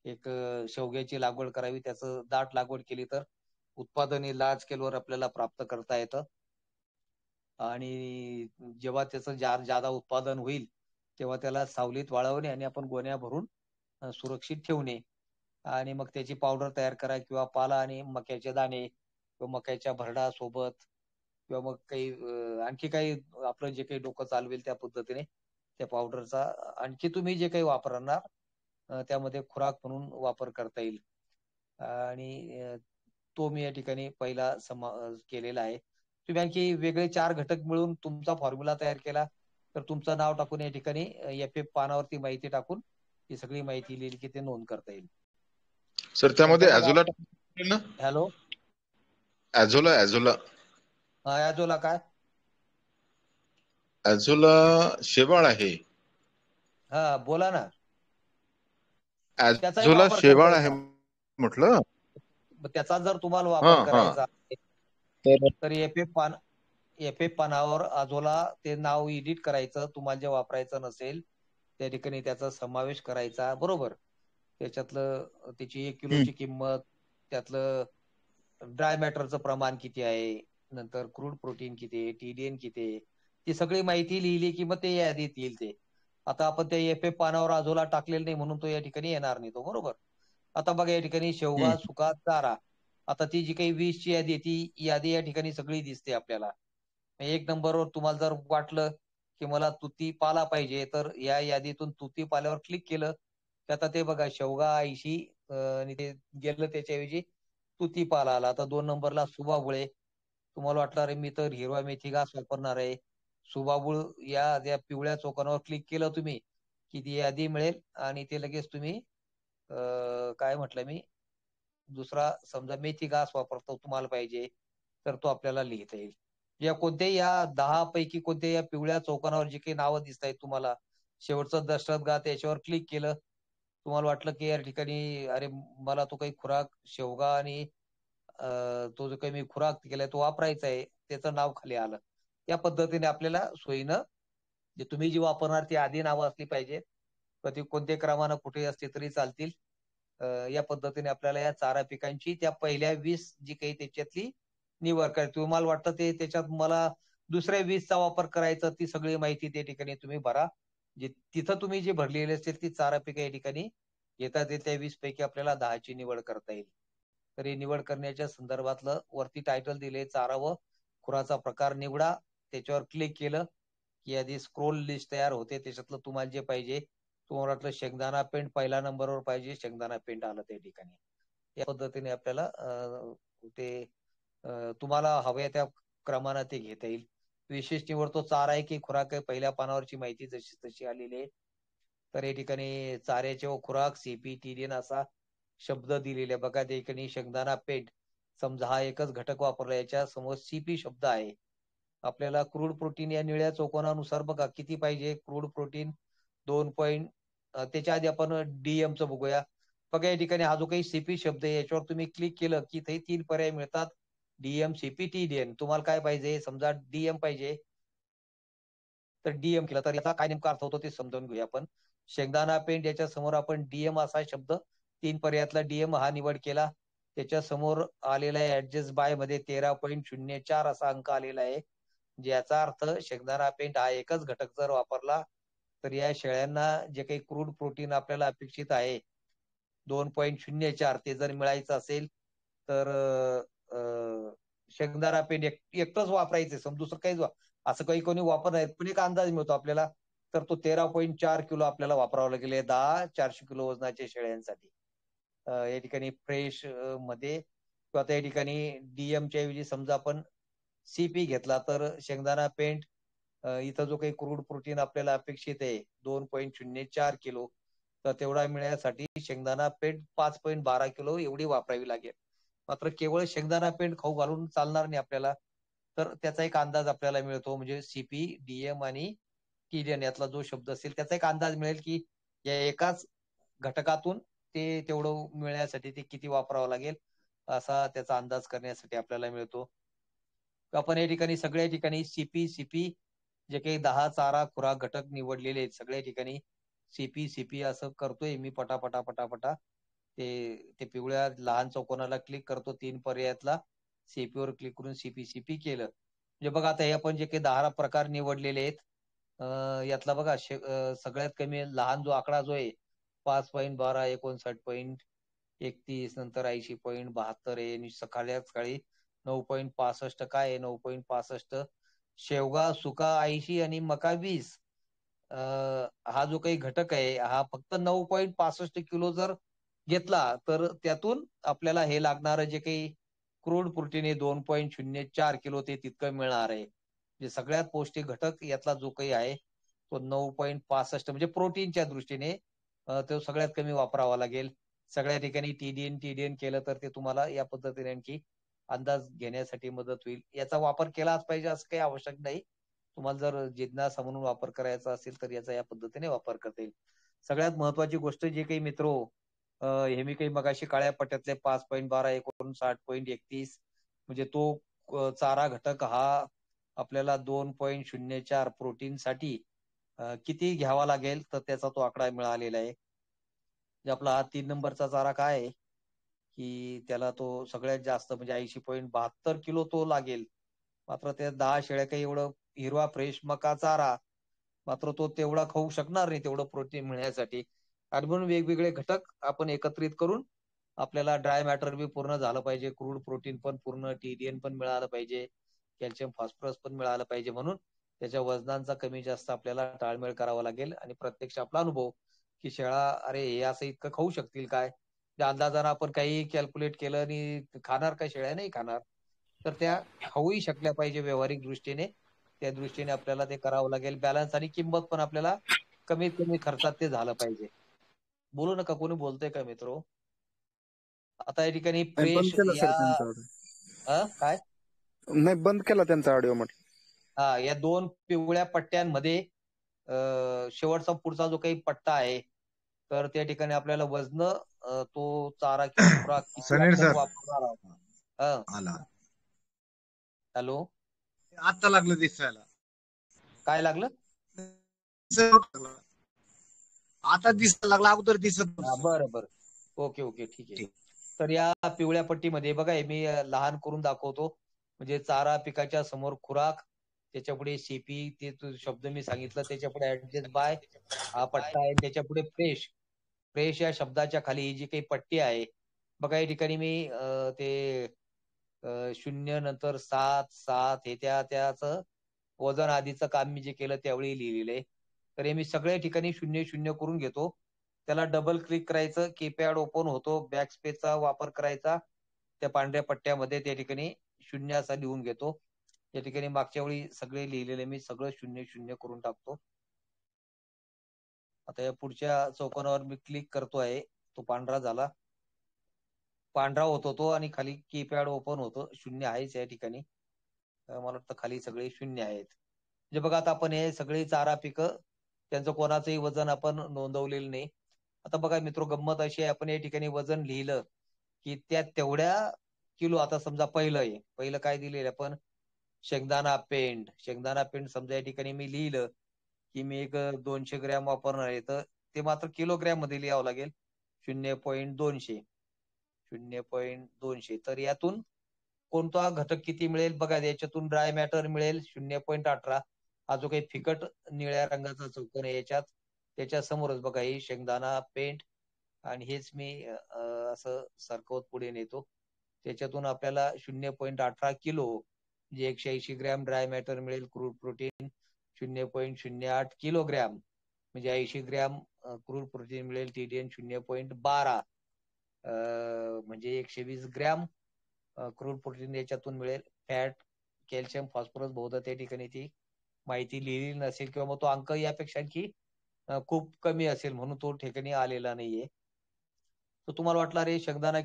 एक शेवग्याची लागवड करावी, त्याचं दाट लागवड केली तर उत्पादन हे लार्ज स्केलवर आपल्याला प्राप्त करता येतं. आणि जेव्हा त्याचं जादा उत्पादन होईल तेव्हा त्याला सावलीत वाळवणे आणि आपण गोण्या भरून सुरक्षित ठेवणे, आणि मग त्याची पावडर तयार करा, किंवा पाला आणि मक्याचे दाणे किंवा मक्याच्या भरडा सोबत, किंवा मग काही आणखी काही आपलं जे काही डोकं चालवेल त्या पद्धतीने त्या पावडरचा आणखी तुम्ही जे काही वापरणार त्यामध्ये खुराक म्हणून वापर करता येईल. आणि तो मी या ठिकाणी पहिला केलेला आहे. तुम्ही आणखी वेगळे 4 घटक मिळून तुमचा फॉर्म्युला तयार केला तर तुमचं नाव टाकून या ठिकाणी FF पानावरती माहिती टाकून ही सगळी माहिती लिहिली की ते नोंद करता येईल. सर त्यामध्ये ॲझोला ना, हॅलो, ॲझोला ॲझोला काय? ॲझोला शेवाळ आहे. हा बोला ना. त्याचाही ॲझोला वापर करता शेवाळ येईल आहे का? म्हटलं. त्याचा जर तुम्हाला हा वापर हा करायचा आहे, तर तर एफ पानावर अजोला ते नाव एडिट करायचं. तुम्हाला जे वापरायचं नसेल त्या ठिकाणी त्याचा समावेश करायचा, बरोबर. त्याच्यातलं त्याची 1 हम्म, किलोची किंमत, त्यातलं ड्राय मॅटरचं प्रमाण किती आहे, नंतर क्रूड प्रोटीन किती आहे, TDN किती आहे, ती सगळी माहिती लिहिली की मग ते यादीत येईल ते. आता आपण त्या एफ पानावर अजोला टाकलेलं नाही म्हणून तो या ठिकाणी येणार नाही तो, बरोबर. आता बघा या ठिकाणी शेवगा, हम्म, सुका, चारा. आता ती जी काही 20 ची यादी आहे, ती यादी या ठिकाणी सगळी दिसते आपल्याला. 1 नंबरवर तुम्हाला जर वाटलं की मला तुती पाला पाहिजे, तर या यादीतून तुती पाल्यावर क्लिक केलं की आता ते बघा शेवगा 80 आणि ते गेलं त्याच्याऐवजी तुती पाला आला. आता 2 नंबरला सुबाबुळे. तुम्हाला वाटलं अरे मी तर हिरवा मेथी घास वापरणार आहे. सुबाबूळ या पिवळ्या चौकोनावर क्लिक केलं तुम्ही की ती यादी मिळेल आणि ते लगेच तुम्ही काय म्हटलं मी, दुसरा समजा मेथी घास वापरतो तुम्हाला पाहिजे, तर तो आपल्याला लिहिता येईल. या कोणत्याही या 10 पैकी कोणत्याही या पिवळ्या चौकोनावर जी काही नावं दिसतायत तुम्हाला, शेवटचं दशरथ घात याच्यावर क्लिक केलं. तुम्हाला वाटलं की या ठिकाणी अरे मला तो काही खुराक शेवगा आणि तो जो काही मी खुराक केलाय तो वापरायचा आहे, त्याचं नाव खाली आलं. या पद्धतीने आपल्याला सोयीनं जे तुम्ही जी वापरणार ती आधी नावं असली पाहिजेत. तर ती कोणत्याही क्रमानं कुठेही असली तरी चालतील. या पद्धतीने आपल्याला या चारा पिकांची त्या पहिल्या 20 जी काही त्याच्यातली निवड करायची. तुम्हाला वाटतं ते त्याच्यात मला दुसऱ्या 20 चा वापर करायचा, ती सगळी माहिती त्या ठिकाणी तुम्ही भरा. जे तिथं तुम्ही जे भरलेली असेल ती चारा पिकं या ठिकाणी येतात त्या 20 पैकी आपल्याला 10 ची निवड करता येईल. तर ही निवड करण्याच्या संदर्भातलं वरती टायटल दिले, चारा व खुराचा प्रकार निवडा. त्याच्यावर क्लिक केलं की आधी स्क्रोल लिस्ट तयार होते. त्याच्यातलं तुम्हाला जे पाहिजे, तुम्हाला वाटलं शेंगदाणा पेंड पहिल्या नंबरवर पाहिजे, शेंगदाणा पेंड आलं त्या ठिकाणी. या पद्धतीने आपल्याला ते तुम्हाला हव्या त्या क्रमानं ते घेता येईल. विशेष निवड तो चारा आहे की खुराक आहे, पहिल्या पानावरची माहिती जशी तशी आलेली आहे. तर या ठिकाणी चाऱ्याचे व खुराक CP, असा शब्द दिलेले आहे. बघा त्या ठिकाणी शेंगदाणा पेंड समजा हा एकच घटक वापरला, याच्या समोर CP शब्द आहे. आपल्याला क्रूड प्रोटीन या निळ्या चौकोनानुसार बघा किती पाहिजे क्रूड प्रोटीन 2 त्याच्या आधी आपण DMचं बघूया. बघा या ठिकाणी हा जो काही CP शब्द आहे याच्यावर तुम्ही क्लिक केलं की इथे 3 पर्याय मिळतात. DM, CP, TDN. तुम्हाला काय पाहिजे? समजा DM पाहिजे. तर DM केलं तर याचा काय नेमका अर्थ होतो ते समजावून घेऊया आपण. शेंगदाणा पेंड याच्या समोर आपण DM असा शब्द 3 पर्यायातला DM हा निवड केला. त्याच्या समोर आलेला आहे ऍडजस्ट बाय मध्ये 13.04 असा अंक आलेला आहे. याचा अर्थ शेंगदाणा पेंड हा एकच घटक जर वापरला तर या शेळ्यांना जे काही क्रूड प्रोटीन आपल्याला अपेक्षित आहे 2.04 ते जर मिळायचं असेल तर शेंगदाणा पेंड एकटंच वापरायचं. दुसरं काहीच असं काही कोणी वापर नाही. पण एक अंदाज मिळतो आपल्याला. तर तो 13.4 किलो आपल्याला वापरावा लागेल 10 400 किलो वजनाच्या शेळ्यांसाठी. या ठिकाणी फ्रेश मध्ये किंवा त्या ठिकाणी DMच्या ऐवजी समजा आपण CP घेतला तर शेंगदाणा पेंड इथं जो काही क्रूड प्रोटीन आपल्याला अपेक्षित आहे 2.04 किलो, तर तेवढा मिळण्यासाठी शेंगदाणा पेंड 5.12 किलो एवढी वापरावी लागेल. मात्र केवळ शेंगदाणा पेंड खाऊ घालून चालणार नाही आपल्याला. तर त्याचा एक अंदाज आपल्याला मिळतो. म्हणजे CP, DM आणि TDN यातला जो शब्द असेल त्याचा एक अंदाज मिळेल की या एकाच घटकातून ते तेवढं मिळण्यासाठी ते किती वापरावं लागेल, असा त्याचा अंदाज करण्यासाठी आपल्याला मिळतो. आपण या ठिकाणी सगळ्या ठिकाणी CP जे काही 10 चारा खुराक घटक निवडलेले आहेत सगळ्या ठिकाणी CP असं करतोय मी पटापटा. ते पिवळ्या लहान चौकोनाला क्लिक करतो 3 पर्यायातला. CP वर क्लिक करून CP केलं. म्हणजे बघा आता हे आपण जे काही 10 प्रकार निवडलेले आहेत, यातला बघा सगळ्यात कमी लहान जो आकडा जो आहे 5.12, 59.31, नंतर 80.72 आहे आणि सकाळी 9.65 काय आहे 9.65. शेवगा सुका 80 आणि मका 20. हा जो काही घटक आहे हा फक्त 9.65 किलो जर घेतला तर त्यातून आपल्याला हे लागणारं जे काही क्रूड प्रोटीन आहे 2.04 किलो ते तितकं मिळणार आहे. म्हणजे सगळ्यात पौष्टिक घटक यातला जो काही आहे तो 9.65 म्हणजे प्रोटीनच्या दृष्टीने तो सगळ्यात कमी वापरावा लागेल. सगळ्या ठिकाणी TDN केलं तर ते तुम्हाला या पद्धतीने आणखी अंदाज घेण्यासाठी मदत होईल. याचा वापर केलाच पाहिजे असं काही आवश्यक नाही. तुम्हाला जर जिज्ञासा म्हणून वापर करायचा असेल तर याचा या पद्धतीने वापर करता येईल. सगळ्यात महत्वाची गोष्ट जे काही मित्र हे मी काही मगाशी काळ्या पट्ट्यातले 5.12 एकूण 60.31 म्हणजे तो चारा घटक हा आपल्याला 2.04 प्रोटीनसाठी किती घ्यावा लागेल तर त्याचा तो आकडा मिळालेला आहे. म्हणजे आपला हा 3 नंबरचा चारा काय आहे, की त्याला तो सगळ्यात जास्त म्हणजे 80.72 किलो तो लागेल. मात्र त्या 10 शेळ्या काही एवढं हिरवा फ्रेश मका चारा मात्र तो तेवढा खाऊ शकणार नाही तेवढं प्रोटीन मिळण्यासाठी. आणि म्हणून वेगवेगळे घटक आपण एकत्रित करून आपल्याला ड्राय मॅटर बी पूर्ण झालं पाहिजे, क्रूड प्रोटीन पण पूर्ण, TDN पण मिळालं पाहिजे, कॅल्शियम फॉस्फरस पण मिळालं पाहिजे. म्हणून त्याच्या वजनांचा कमी जास्त आपल्याला ताळमेळ करावा लागेल आणि प्रत्यक्ष आपला अनुभव की शेळा अरे हे असं इतकं खाऊ शकतील काय? त्या अंदाजानं आपण काही कॅल्क्युलेट केलं आणि खाणार काय शेळ्या? नाही खाणार. तर त्या खाऊही शकल्या पाहिजे व्यावहारिक दृष्टीने. त्या दृष्टीने आपल्याला ते करावं लागेल. बॅलन्स आणि किंमत पण आपल्याला कमीत कमी खर्चात ते झालं पाहिजे. बोलू नका, कोणी बोलतंय का मित्र? आता या ठिकाणी नाही, बंद फ्रेश केला या सर त्यांचा ऑडिओ. काय? नाही, बंद केला त्यांचा ऑडिओ म्हटलं. या 2 पिवळ्या पट्ट्यांमध्ये शेवटचा पुढचा जो काही पट्टा आहे, तर त्या ठिकाणी आपल्याला वजनं तो चारा किंवा खुराक किती सनील आपण सर वापरणार आहोत. हं, आला, हॅलो, आता लागलं दिसायला. काय लागलं? आता दिसायला लागला, अगोदर दिसत नव्हतं. बरं, बरं. Okay, okay. ठीक आहे. तर या पिवळ्या पट्टीमध्ये बघा हे मी लहान करून दाखवतो. म्हणजे चारा पिकाच्या समोर खुराक, त्याच्यापुढे CP ते तो शब्द मी सांगितला, त्याच्यापुढे ॲडजस्ट बाय हा पट्टा आहे आणि त्याच्यापुढे फ्रेश. फ्रेश या शब्दाच्या खाली ही जी काही पट्टी आहे, बघा या ठिकाणी मी ते 0 नंतर 7, 7 हे त्याचं वजन आधीचं काम मी जे केलं त्यावेळी लिहिलेलं आहे. तर हे मी सगळ्या ठिकाणी 0, 0 करून घेतो. त्याला डबल क्लिक करायचं, कीपॅड ओपन होतो, बॅक स्पेसचा वापर करायचा. त्या पांढऱ्या पट्ट्यामध्ये त्या ठिकाणी 0 असा लिहून घेतो. या ठिकाणी मागच्या वेळी सगळे लिहिलेले मी सगळं 0, 0 करून टाकतो. आता या पुढच्या चौकोनावर मी क्लिक करतो आहे. तो पांढरा झाला. पांढरा होतो तो आणि खाली कीपॅड ओपन होतो. 0 आहेच या ठिकाणी. मला वाटतं खाली सगळे 0 आहेत. म्हणजे बघा आता आपण हे सगळी चारा पिकं त्यांचं कोणाचंही वजन आपण नोंदवलेलं नाही. आता बघा मित्र गंमत अशी आहे आपण या ठिकाणी वजन लिहिलं, की त्या तेवढ्या किलो आता समजा पहिलं आहे. पहिलं काय दिलेलं आपण शेंगदाणा पेंड. शेंगदाणा पेंड समजा या ठिकाणी मी लिहिलं, की मी एक 200 ग्रॅम वापरणार आहे. तर ते मात्र किलोग्रॅममध्ये लिहावं लागेल. 0.200 0.200 तर यातून कोणता घटक किती मिळेल बघा याच्यातून ड्राय मॅटर मिळेल 0.18 हा जो काही फिकट निळ्या रंगाचा चौकोन आहे याच्यात त्याच्या समोरच बघा ही शेंगदाणा पेंट आणि हेच मी असं सरकवत पुढे नेतो. त्याच्यातून आपल्याला 0.18 किलो म्हणजे 180 ग्रॅम ड्राय मॅटर मिळेल. क्रूड प्रोटीन 0.08 किलोग्रॅम म्हणजे 80 ग्रॅम क्रूड प्रोटीन मिळेल. TDN 0.12 म्हणजे 120 ग्रॅम क्रूड प्रोटीन याच्यातून मिळेल. फॅट, कॅल्शियम, फॉस्फरस बहुधा त्या ठिकाणी ती माहिती लिहिली नसेल किंवा मग तो अंक यापेक्षा आणखी खूप कमी असेल म्हणून तो ठिकाणी आलेला नाहीये. तर तुम्हाला वाटलं अरे शेंगदाणा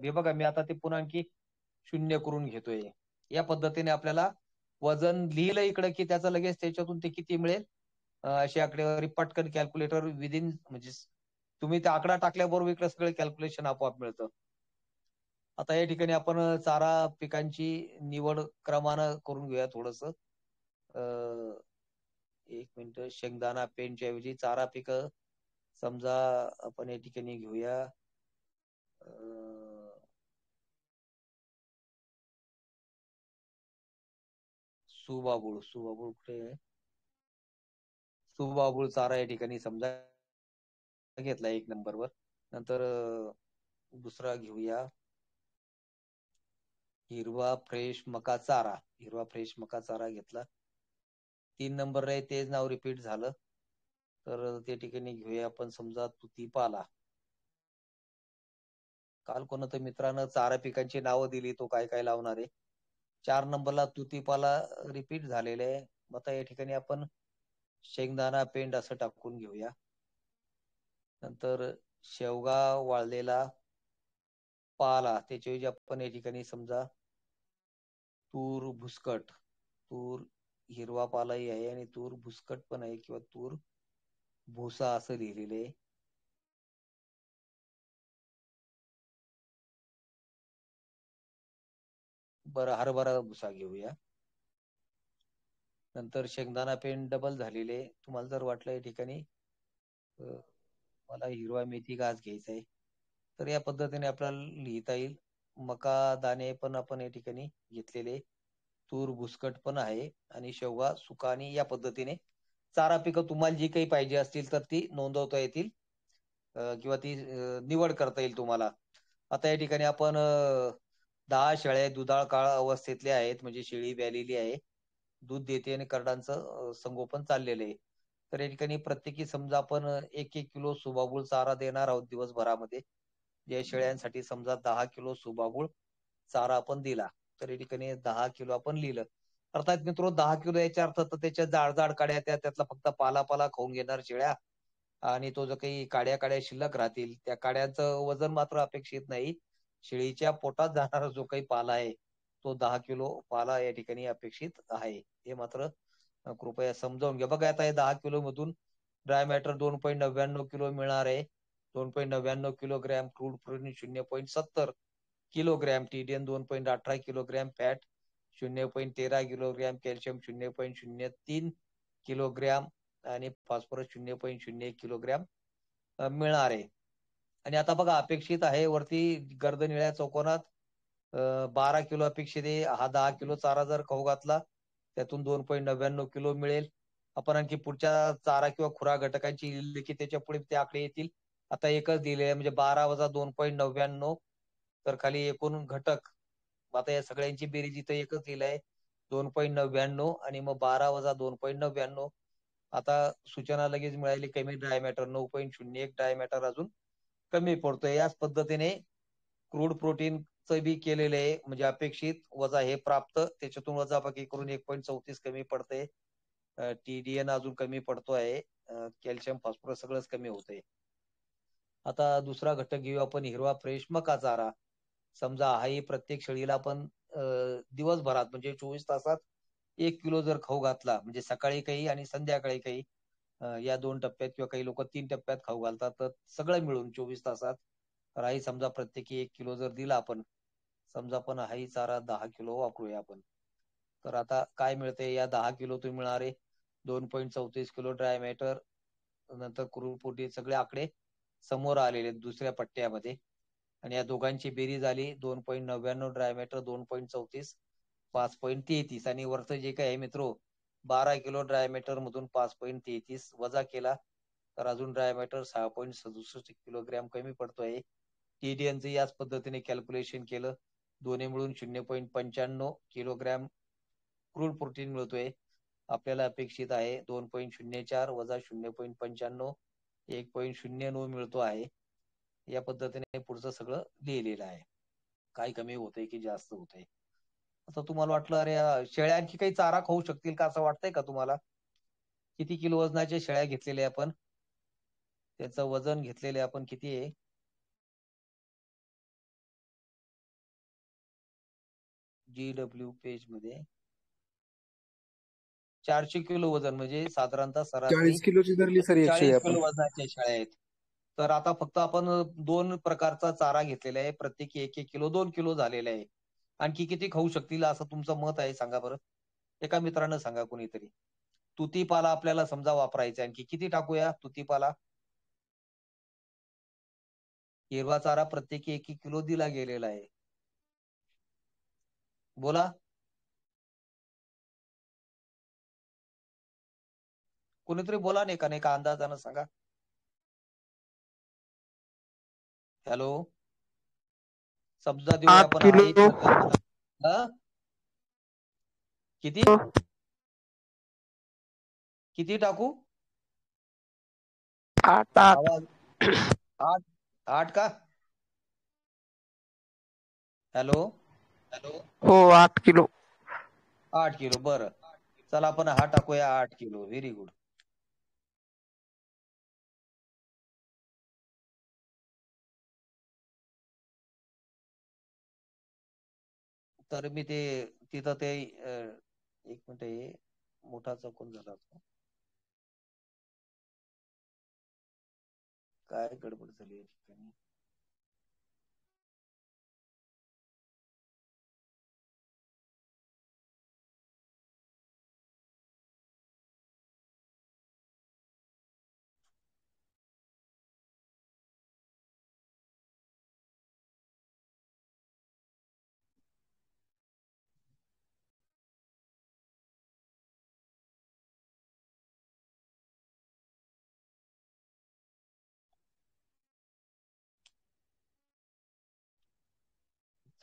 हे बघा मी आता ते पुन्हा आणखी 0 करून घेतोय. या पद्धतीने आपल्याला वजन लिहिलं इकडं की त्याचं लगेच त्याच्यातून ते किती मिळेल अशी आकडेवारी पटकन कॅल्क्युलेटर विदिन म्हणजे तुम्ही ते आकडा टाकल्याबरोबर इकडे सगळं कॅल्क्युलेशन आपोआप मिळतं. आता या ठिकाणी आपण चारा पिकांची निवड क्रमानं करून घेऊया थोडंसं. अ, 1 मिनिट शेंगदाणा पेंडच्या ऐवजी चारा पिकं समजा आपण या ठिकाणी घेऊया. अ, सुबाबूळ कुठे आहे? सुबाबूळ चारा या ठिकाणी समजा घेतला 1 नंबरवर. नंतर दुसरा घेऊया हिरवा फ्रेश मका चारा. हिरवा फ्रेश मका चारा घेतला. 3 नंबर आहे तेच नाव रिपीट झालं. तर त्या ठिकाणी घेऊया आपण समजा तुतीपाला. काल कोणत्या मित्रानं चारा पिकांची नावं दिली तो काय काय लावणार आहे. 4 नंबरला तुतीपाला रिपीट झालेलं आहे. आता या ठिकाणी आपण शेंगदाणा पेंड असं टाकून घेऊया. नंतर शेवगा वाळलेला पाला त्याच्याऐवजी आपण या ठिकाणी समजा तूर भुसकट. तूर हिरवा पालाही आहे आणि तूर भुसकट पण आहे किंवा तूर भुसा असं लिहिलेलं आहे. बरं, हरभरा भुसा घेऊया. नंतर शेंगदाणा पेंड डबल झालेले. तुम्हाला जर वाटलं या ठिकाणी मला हिरवा मेथी घास घ्यायचा आहे, तर या पद्धतीने आपल्याला लिहिता येईल. मका दाणे पण आपण या ठिकाणी घेतलेले, तूर भुसकट पण आहे आणि शेवगा सुका, आणि या पद्धतीने चारा पिकं तुम्हाला जी काही पाहिजे असतील तर ती नोंदवता येतील किंवा ती निवड करता येईल तुम्हाला. आता या ठिकाणी आपण 10 शेळ्या दुधाळ काळ अवस्थेतल्या आहेत, म्हणजे शेळी व्यालेली आहे, दूध देते आणि करडांचं संगोपन चाललेलं आहे. तर या ठिकाणी प्रत्येकी समजा आपण 1-1 किलो सुबाबूळ चारा देणार आहोत दिवसभरामध्ये. या शेळ्यांसाठी समजा 10 किलो सुबाबूळ चारा आपण दिला, तर या ठिकाणी 10 किलो आपण लिहिलं. अर्थात मित्रो 10 किलो याच्या अर्थ तर त्याच्या जाड काड्या त्यातला फक्त पाला खाऊन घेणार शेळ्या, आणि तो जो काही काड्या शिल्लक राहतील त्या काड्यांचं वजन मात्र अपेक्षित नाही. शेळीच्या पोटात जाणारा जो काही पाला आहे तो 10 किलो पाला या ठिकाणी अपेक्षित आहे. हे मात्र कृपया समजावून घ्या. बघा आता हे 10 किलो मधून ड्राय मॅटर 2.99 किलो मिळणार आहे. 2.99 kilogram crude protein, 0.70 kilogram TDN, 2.18 kilogram fat, 0.13 kilogram calcium, 0.03 kilogram आणि फॉस्फरस 0.01 किलोग्रॅम मिळणार आहे. आणि आता बघा अपेक्षित आहे वरती गर्द निळ्या चौकोनात 12 किलो अपेक्षित आहे. हा 10 किलो चारा जर खाऊ घातला त्यातून 2.99 किलो मिळेल. आपण आणखी पुढच्या चारा किंवा खुराक घटकांची लिहिली की त्याच्या पुढे ते आकडे येतील. आता एकच दिले आहे, म्हणजे 12 वजा 2.99, तर खाली एकूण घटक. आता या सगळ्यांची बेरीज इथं एकच लिहिलं आहे 2.99, आणि मग 12 वजा 2.99. आता सूचना लगेच मिळाली, कमी ड्राय मॅटर 9.01 ड्राय मॅटर अजून कमी पडतोय. याच पद्धतीने क्रूड प्रोटीनचं बी केलेलं आहे, म्हणजे अपेक्षित वजा हे प्राप्त, त्याच्यातून वजाबाकी करून 1.34 कमी पडते. TDN अजून कमी पडतो आहे, कॅल्शियम फॉस्फरस सगळंच कमी होतंय. आता दुसरा घटक घेऊ आपण, हिरवा फ्रेश मका चारा. समजा हाही प्रत्येक शेळीला आपण दिवसभरात म्हणजे 24 तासात 1 किलो जर खाऊ घातला, म्हणजे सकाळी काही आणि संध्याकाळी काही, या 2 टप्प्यात, किंवा काही लोक 3 टप्प्यात खाऊ घालतात, तर सगळं मिळून 24 तासात. तर हाही समजा प्रत्येकी 1 किलो जर दिला आपण, समजा आपण हाही चारा 10 किलो वापरूया आपण, तर आता काय मिळते, या 10 किलो तुम्ही मिळणारे 2.34 किलो ड्राय मॅटर, नंतर क्रूड प्रोटीन, सगळे आकडे समोर आलेले दुसऱ्या पट्ट्यामध्ये. आणि या दोघांची बेरीज आली 2.99 ड्राय मॅटर, 2.34, 5.33, आणि वरचं जे काय आहे मित्रो 12 किलो ड्राय मॅटर मधून 5.33 वजा केला तर अजून ड्राय मॅटर 6.67 किलोग्रॅम कमी पडतोय. TDNचं याच पद्धतीने कॅल्क्युलेशन केलं, दोन्ही मिळून 0.95 किलोग्रॅम क्रूड प्रोटीन मिळतोय. आपल्याला अपेक्षित आहे 2.04 वजा 0.95 1.09 मिळतो आहे. या पद्धतीने पुढचं सगळं लिहिलेलं आहे, काय कमी होतंय की जास्त होतंय. असं तुम्हाला वाटलं अरे शेळ्या आणखी काही चारा खाऊ शकतील का, असं वाटतंय का तुम्हाला? किती किलो वजनाच्या शेळ्या घेतलेल्या आपण, त्याचं वजन घेतलेले आपण किती आहे? GW पेज मध्ये 400 किलो वजन, म्हणजे साधारणतः सरासरी 40 किलोची धरली सर एक शेळी 40 आपण. किलो वजनाच्या शेळ्या आहेत. तर आता फक्त आपण 2 प्रकारचा चारा घेतलेला आहे, प्रत्येकी 1-1 किलो 2 किलो झालेला आहे. आणखी किती खाऊ शकतील असं तुमचं मत आहे, सांगा बरं. एका मित्रानं सांगा कोणीतरी. तुतीपाला आपल्याला समजा वापरायचा, आणखी किती टाकूया तुतीपाला? हिरवा चारा प्रत्येकी 1-1 किलो दिला गेलेला आहे. बोला. कोणीतरी बोला, नाही का, नाही का अंदाजानं सांगा. हॅलो, समजा देऊया 8 आपण हा एक किलो घटक. हा? किती किती टाकू? 8 आवाज 8 8 का? हॅलो, हो 8 किलो 8 किलो, बरं. चला आपण हा टाकूया 8 किलो. Very good. तर मी ते तिथं ते एक मिनिट, हे मोठा चौकोन झाला होता. काय गडबड झाली या ठिकाणी?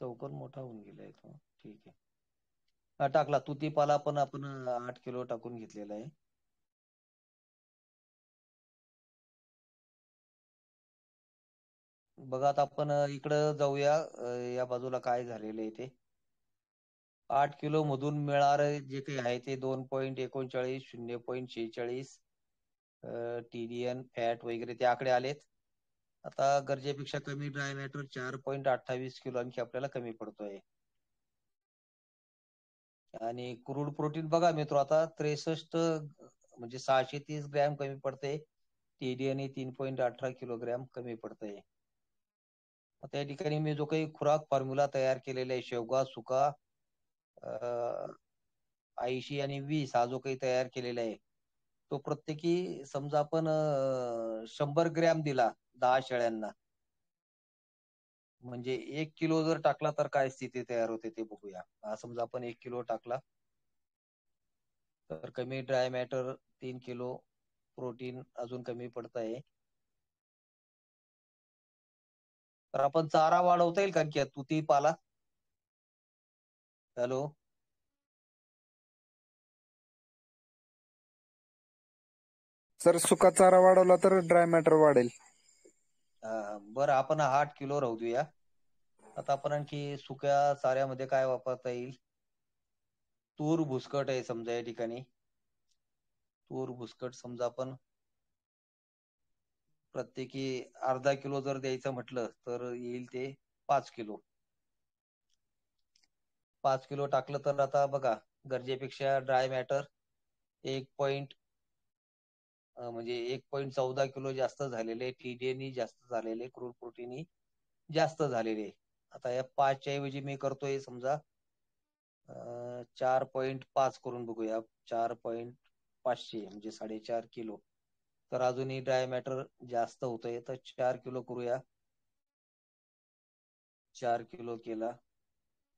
चौकोन मोठा होऊन गेलाय तो. ठीक आहे. हा टाकला. तुतीपाला पण आपण 8 किलो टाकून घेतलेला आहे. बघा आता आपण इकडं जाऊया. या बाजूला काय झालेलं आहे ते. 8 किलो मधून मिळणारे जे काही आहे ते 2.39, 0.46 TDN फॅट वगैरे ते आकडे आलेत. आता गरजेपेक्षा कमी ड्राय मॅटर 4.28 किलो आणखी आपल्याला कमी पडतोय. आणि क्रूड प्रोटीन बघा मित्र, आता 63 म्हणजे 630 ग्रॅम कमी पडते. TDN 3.18 किलोग्रॅम कमी पडतंय. आता या ठिकाणी मी जो काही खुराक फॉर्म्युला तयार केलेला आहे, शेवगा सुका 80 आणि 20 हा जो काही तयार केलेला आहे, तो प्रत्येकी समजा आपण 100 ग्रॅम दिला 10 शेळ्यांना, म्हणजे 1 किलो जर टाकला तर काय स्थिती तयार होते ते बघूया. हा समजा आपण 1 किलो टाकला तर कमी ड्राय मॅटर 3 किलो, प्रोटीन अजून कमी पडत आहे. तर आपण चारा वाढवता येईल का की तुती पाला? हॅलो, सर सुका चारा वाढवला तर ड्राय मॅटर वाढेल. बरं आपण 8 किलो राहू देऊया. आता आपण आणखी सुक्या चाऱ्यामध्ये काय वापरता येईल? तूर भुसकट आहे समजा या ठिकाणी. तूर भुसकट समजा आपण प्रत्येकी अर्धा किलो जर द्यायचं म्हटलं तर येईल ते 5 किलो. 5 किलो टाकलं तर आता बघा गरजेपेक्षा ड्राय मॅटर 1. म्हणजे 1.14 किलो जास्त झालेले, TDN जास्त झालेले, क्रूड प्रोटीन जास्त झालेले. आता या 5 च्या ऐवजी मी करतोय समजा 4.5 करून बघूया. 4.500 म्हणजे 4.5 किलो. तर अजूनही ड्राय मॅटर जास्त होतंय, तर 4 किलो करूया. 4 किलो केला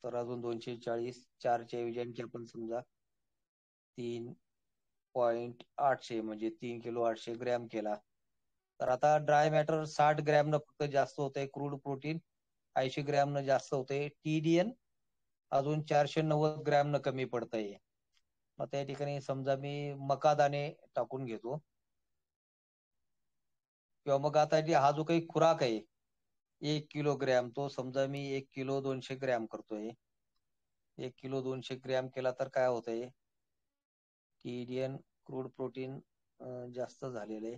तर अजून 240. 4 च्या ऐवजी आणखी आपण समजा 3.800 म्हणजे 3 किलो 800 ग्रॅम केला. तर आता ड्राय मॅटर 60 ग्रॅम न फक्त जास्त होतंय, क्रूड प्रोटीन 80 ग्रॅम न जास्त होतंय, TDN अजून 490 ग्रॅम न कमी पडतंय. मग त्या ठिकाणी समजा मी मकादाणे टाकून घेतो, किंवा मग आता हा जो काही खुराक आहे 1 किलोग्रॅम, तो समजा मी 1 किलो 200 ग्रॅम करतोय. 1 किलो 200 ग्रॅम केला तर काय होतंय? TDN क्रूड प्रोटीन जास्त झालेले,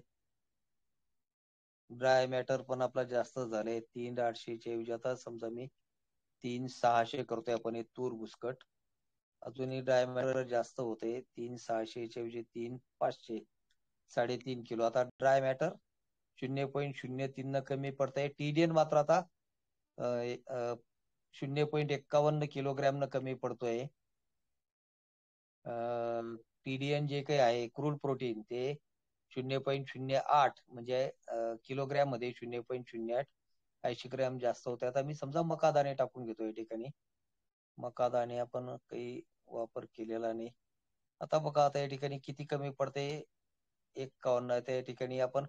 ड्राय मॅटर पण आपला जास्त झाले. 3.800 च्या ऐवजी आता समजा मी 3.600 करतोय आपण हे तूर भुसकट. अजूनही ड्राय मॅटर जास्त होते. 3.600 च्या ऐवजी 3.500, 3.5 किलो. आता ड्राय मॅटर 0.03 न कमी पडतंय. TDN मात्र आता 0.51 किलोग्रॅम न कमी पडतोय. TDN जे काही आहे क्रूड प्रोटीन ते 0.08 म्हणजे किलोग्रॅम मध्ये 0.08, 80 ग्रॅम जास्त होते. आता मी समजा मकादाणे टाकून घेतो या ठिकाणी. मकादाणे आपण काही वापर केलेला नाही. आता बघा आता या ठिकाणी किती कमी पडते? 51. त्या ठिकाणी आपण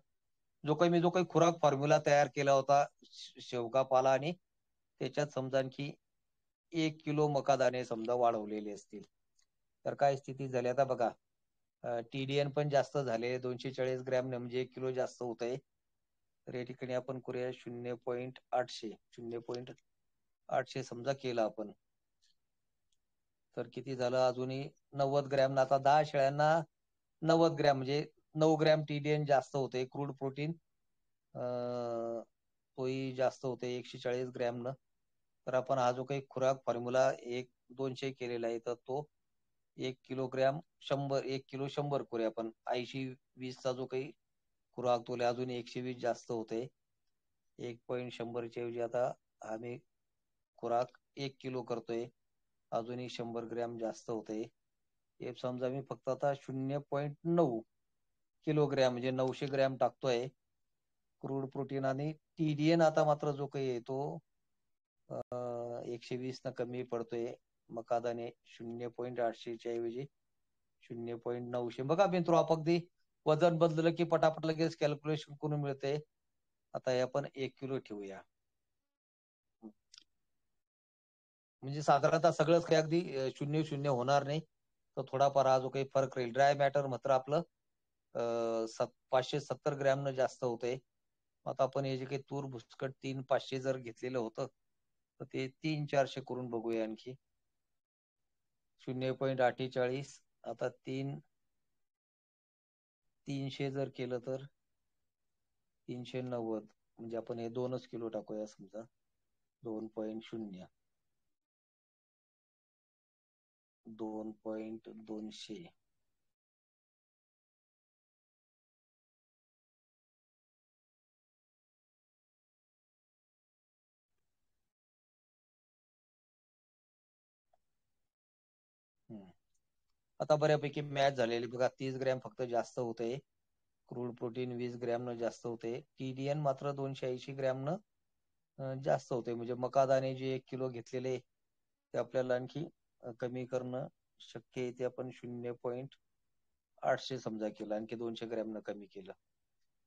जो काही खुराक फॉर्म्युला तयार केला होता शेवगा पाला, आणि त्याच्यात समजा आणखी 1 किलो मकादाणे समजा वाढवलेले असतील तर काय स्थिती झाली? आता बघा TDN पण जास्त झाले, 240 ग्रॅम म्हणजे 1 किलो जास्त होत आहे. तर या ठिकाणी आपण करूया 0.800, 0.800 समजा केलं आपण, तर किती झालं? अजूनही 90 ग्रॅम. आता 10 शेळ्यांना 90 ग्रॅम म्हणजे 9 ग्रॅम TDN जास्त होते. क्रूड प्रोटीन तोही जास्त होते 140 ग्रॅम न. तर आपण हा जो काही खुराक फॉर्म्युला 200 केलेला आहे, तर तो 1 किलोग्रॅम 1 किलो 100 करूया आपण. 80-20 चा जो काही खुराक तोले अजून 120 जास्त होते. 1.100 च्या ऐवजी आता आम्ही खुराक 1 किलो करतोय, अजूनही 100 ग्रॅम जास्त होते. हे समजा मी फक्त आता 0.9 किलोग्रॅम म्हणजे 900 ग्रॅम टाकतोय क्रूड प्रोटीन, आणि TDN आता मात्र जो काही आहे तो 120 न कमी पडतोय. मकादाणे 0.800 च्या ऐवजी 0.900. बघा मित्र, अगदी वजन बदललं की पटापट लगेच कॅल्क्युलेशन करून मिळते. आता हे आपण 1 किलो ठेवूया. म्हणजे साधारणतः सगळंच काही अगदी 0-0 होणार नाही. तर थोडाफार हा जो काही फरक राहील. ड्राय मॅटर मात्र आपलं 570 ग्रॅमनं जास्त होतंय. आता आपण हे जे काही तूर भुसकट 3,500 जर घेतलेलं होतं, तर ते 3,400 करून बघूया आणखी. 0.48 आता 300 जर केलं तर 390 म्हणजे आपण हे 2च किलो टाकूया समजा 2.0 2.200 आता बऱ्यापैकी मॅच झालेली बघा. 30 ग्रॅम फक्त जास्त होते. क्रूड प्रोटीन 20 ग्रॅमनं जास्त होते. TDN मात्र 280 ग्रॅमनं जास्त होते. म्हणजे मकादाणे जे 1 किलो घेतलेले ते आपल्याला आणखी कमी करणं शक्य आहे. ते आपण 0.800 समजा केलं, आणखी 200 ग्रॅमनं कमी केलं.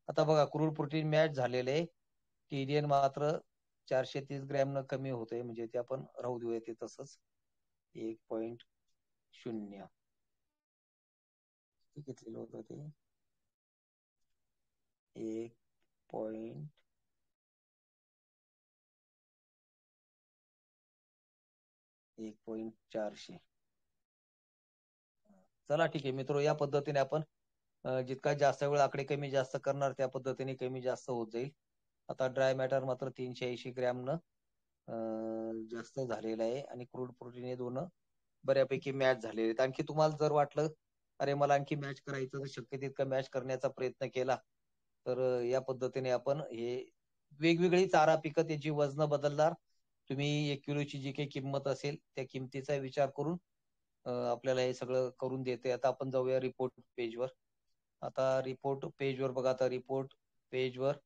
आता बघा क्रूड प्रोटीन मॅच झालेले, TDN मात्र 430 ग्रॅमनं कमी होते. म्हणजे ते आपण राहू देऊया ते तसंच 1.0 घेतलेलं होतं ते 1.400. चला ठीक आहे मित्र, या पद्धतीने आपण जितका जास्त वेळ आकडे कमी जास्त करणार त्या पद्धतीने कमी जास्त होत जाईल. आता ड्राय मॅटर मात्र 380 ग्रॅमनं जास्त झालेलं आहे आणि क्रूड प्रोटीन हे दोन बऱ्यापैकी मॅच झालेले आहेत. आणखी तुम्हाला जर वाटलं अरे मला आणखी मॅच करायचं तर शक्य तितका मॅच करण्याचा प्रयत्न केला तर या पद्धतीने आपण हे वेगवेगळी चारा पिकं त्याची वजन बदलणार. तुम्ही 1 किलोची जी काही किंमत असेल त्या किमतीचा विचार करून आपल्याला हे सगळं करून देते. आता आपण जाऊया रिपोर्ट पेजवर. आता रिपोर्ट पेजवर बघा, आता रिपोर्ट पेजवर